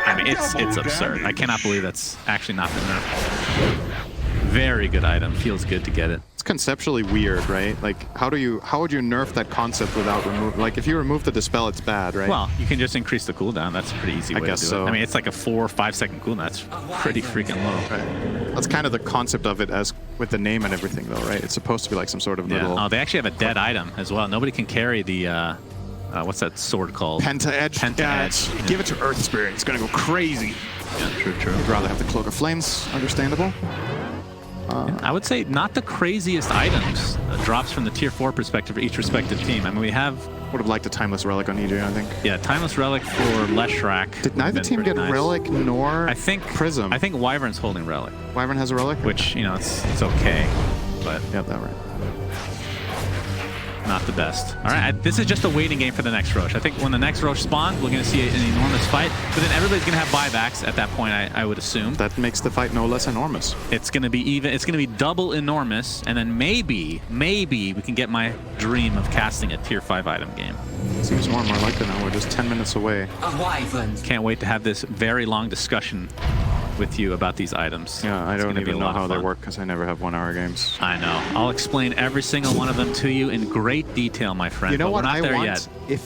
[SPEAKER 2] I mean, it's absurd. I cannot believe that's actually not been nerfed. Very good item. Feels good to get it.
[SPEAKER 3] It's conceptually weird, right? Like, how would you nerf that concept without remove? Like, if you remove the dispel, it's bad, right?
[SPEAKER 2] Well, you can just increase the cooldown. That's a pretty easy way to do
[SPEAKER 3] so.
[SPEAKER 2] it. I mean, it's like a 4 or 5 second cooldown. That's pretty freaking low.
[SPEAKER 3] Right. That's kind of the concept of it, as with the name and everything, though, right? It's supposed to be like some sort of little.
[SPEAKER 2] Oh, they actually have a dead item as well. Nobody can carry the. What's that sword called?
[SPEAKER 3] Penta Edge.
[SPEAKER 2] Penta Edge.
[SPEAKER 3] Give it to Earth Spirit. It's gonna go crazy.
[SPEAKER 2] Yeah, true.
[SPEAKER 3] I'd rather have the Cloak of Flames. Understandable.
[SPEAKER 2] I would say not the craziest items. Drops from the tier 4 perspective for each respective team. I mean, we have.
[SPEAKER 3] Would have liked a Timeless Relic on EJ, I think.
[SPEAKER 2] Yeah, Timeless Relic for Leshrac.
[SPEAKER 3] Did neither team get Relic nor Prism?
[SPEAKER 2] I think Wyvern's holding Relic.
[SPEAKER 3] Wyvern has a Relic?
[SPEAKER 2] Which, you know, it's okay, but
[SPEAKER 3] yeah, that right.
[SPEAKER 2] Not the best. All right, this is just a waiting game for the next Roche. I think when the next Roche spawns, we're going to see an enormous fight, but then everybody's going to have buybacks at that point, I would assume.
[SPEAKER 3] That makes the fight no less enormous.
[SPEAKER 2] It's going to be it's going to be double enormous, and then maybe we can get my dream of casting a tier 5 item game.
[SPEAKER 3] Seems more and more likely now. We're just 10 minutes away.
[SPEAKER 2] Can't wait to have this very long discussion with you about these items.
[SPEAKER 3] Yeah, I don't even know how they work because I never have 1 hour games.
[SPEAKER 2] I know. I'll explain every single one of them to you in great detail, my friend.
[SPEAKER 3] You know what
[SPEAKER 2] we're not
[SPEAKER 3] I
[SPEAKER 2] there
[SPEAKER 3] want?
[SPEAKER 2] Yet.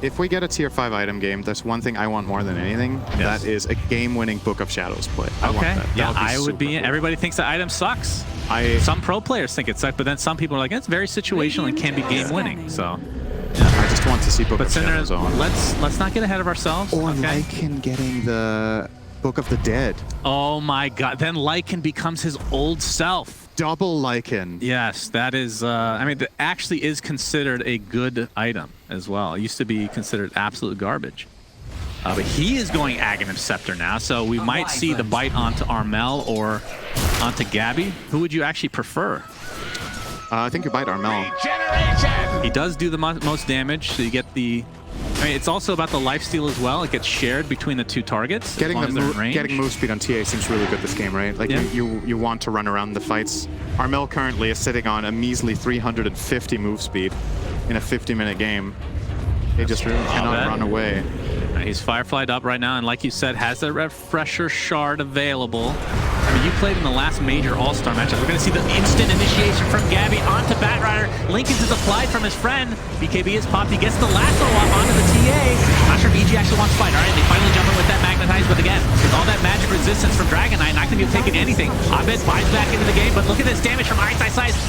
[SPEAKER 3] If we get a tier 5 item game, there's one thing I want more than anything.
[SPEAKER 2] Yes.
[SPEAKER 3] That is a game-winning Book of Shadows play. I want that.
[SPEAKER 2] Yeah,
[SPEAKER 3] I
[SPEAKER 2] would be.
[SPEAKER 3] Cool.
[SPEAKER 2] Everybody thinks the item sucks. Some pro players think it sucks, but then some people are like, it's very situational and can be game-winning. So.
[SPEAKER 3] I just want to see Book of Shadows on.
[SPEAKER 2] Let's not get ahead of ourselves.
[SPEAKER 3] Or Lycan getting the Book of the Dead.
[SPEAKER 2] Oh my god. Then Lycan becomes his old self.
[SPEAKER 3] Double Lycan.
[SPEAKER 2] Yes, that is, I mean, that actually is considered a good item as well. It used to be considered absolute garbage. But he is going Aghanim Scepter now, so we might see the bite onto Armel or onto Gabby. Who would you actually prefer?
[SPEAKER 3] I think you bite Armel.
[SPEAKER 2] He does do the most damage, so you get the... I mean, it's also about the lifesteal as well. It gets shared between the 2 targets.
[SPEAKER 3] Getting move speed on TA seems really good this game, right? Like you want to run around the fights. Armel currently is sitting on a measly 350 move speed in a 50-minute game. He just cannot run away.
[SPEAKER 2] He's Fireflied up right now, and like you said, has the refresher shard available. I mean, you played in the last major All-Star matchup. We're going to see the instant initiation from Gabby onto Batrider. Lincoln's is applied from his friend. BKB is popped. He gets the lasso off onto the TA. Not sure if EG actually wants to fight. All right, they finally jump in with that magnetize, but again, with all that magic resistance from Dragon Knight, not going to be taking anything. Abed buys back into the game, but look at this damage from Ice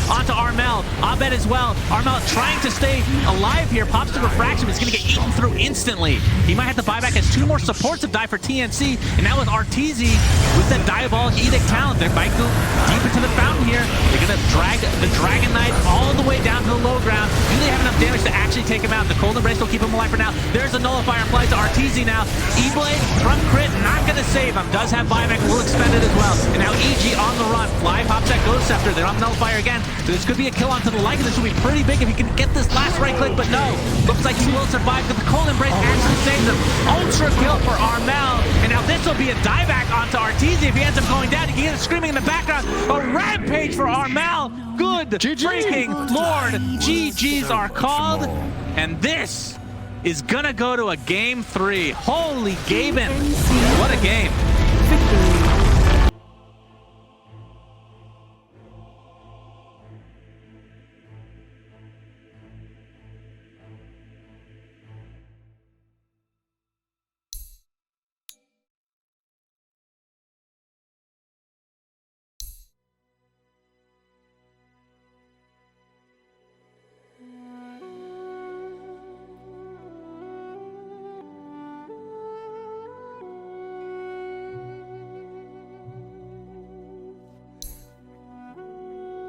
[SPEAKER 2] onto Armel. Abed as well. Armel trying to stay alive here. Pops the refraction, but it's going to get eaten through instantly. He might have to buy back as 2 more supports of die for TnC, and now with Arteezy, with that Diabolic Edict talent, they might go deep into the fountain here. They're going to drag the Dragon Knight all the way down to the low ground. Do they have enough damage to actually take him out? The Cold Embrace will keep him alive for now. There's a Nullifier applied to Arteezy now. E-Blade from Crit, not going to save him. Does have buyback, will expend it as well. And now EG on the run. Fly pops that Ghost Scepter. They're on the Nullifier again. So this could be a kill onto the Lycan. This will be pretty big if he can get this last right click, but no. Looks like he will survive, but the Cold Embrace actually saves him. Ultra kill for Armel. And now this will be a dieback onto Arteezy. If he ends up going down, you can hear it screaming in the background. A rampage for Armel. Good freaking Lord. GGs are called. And this is gonna go to a game 3. Holy Gaben. What a game.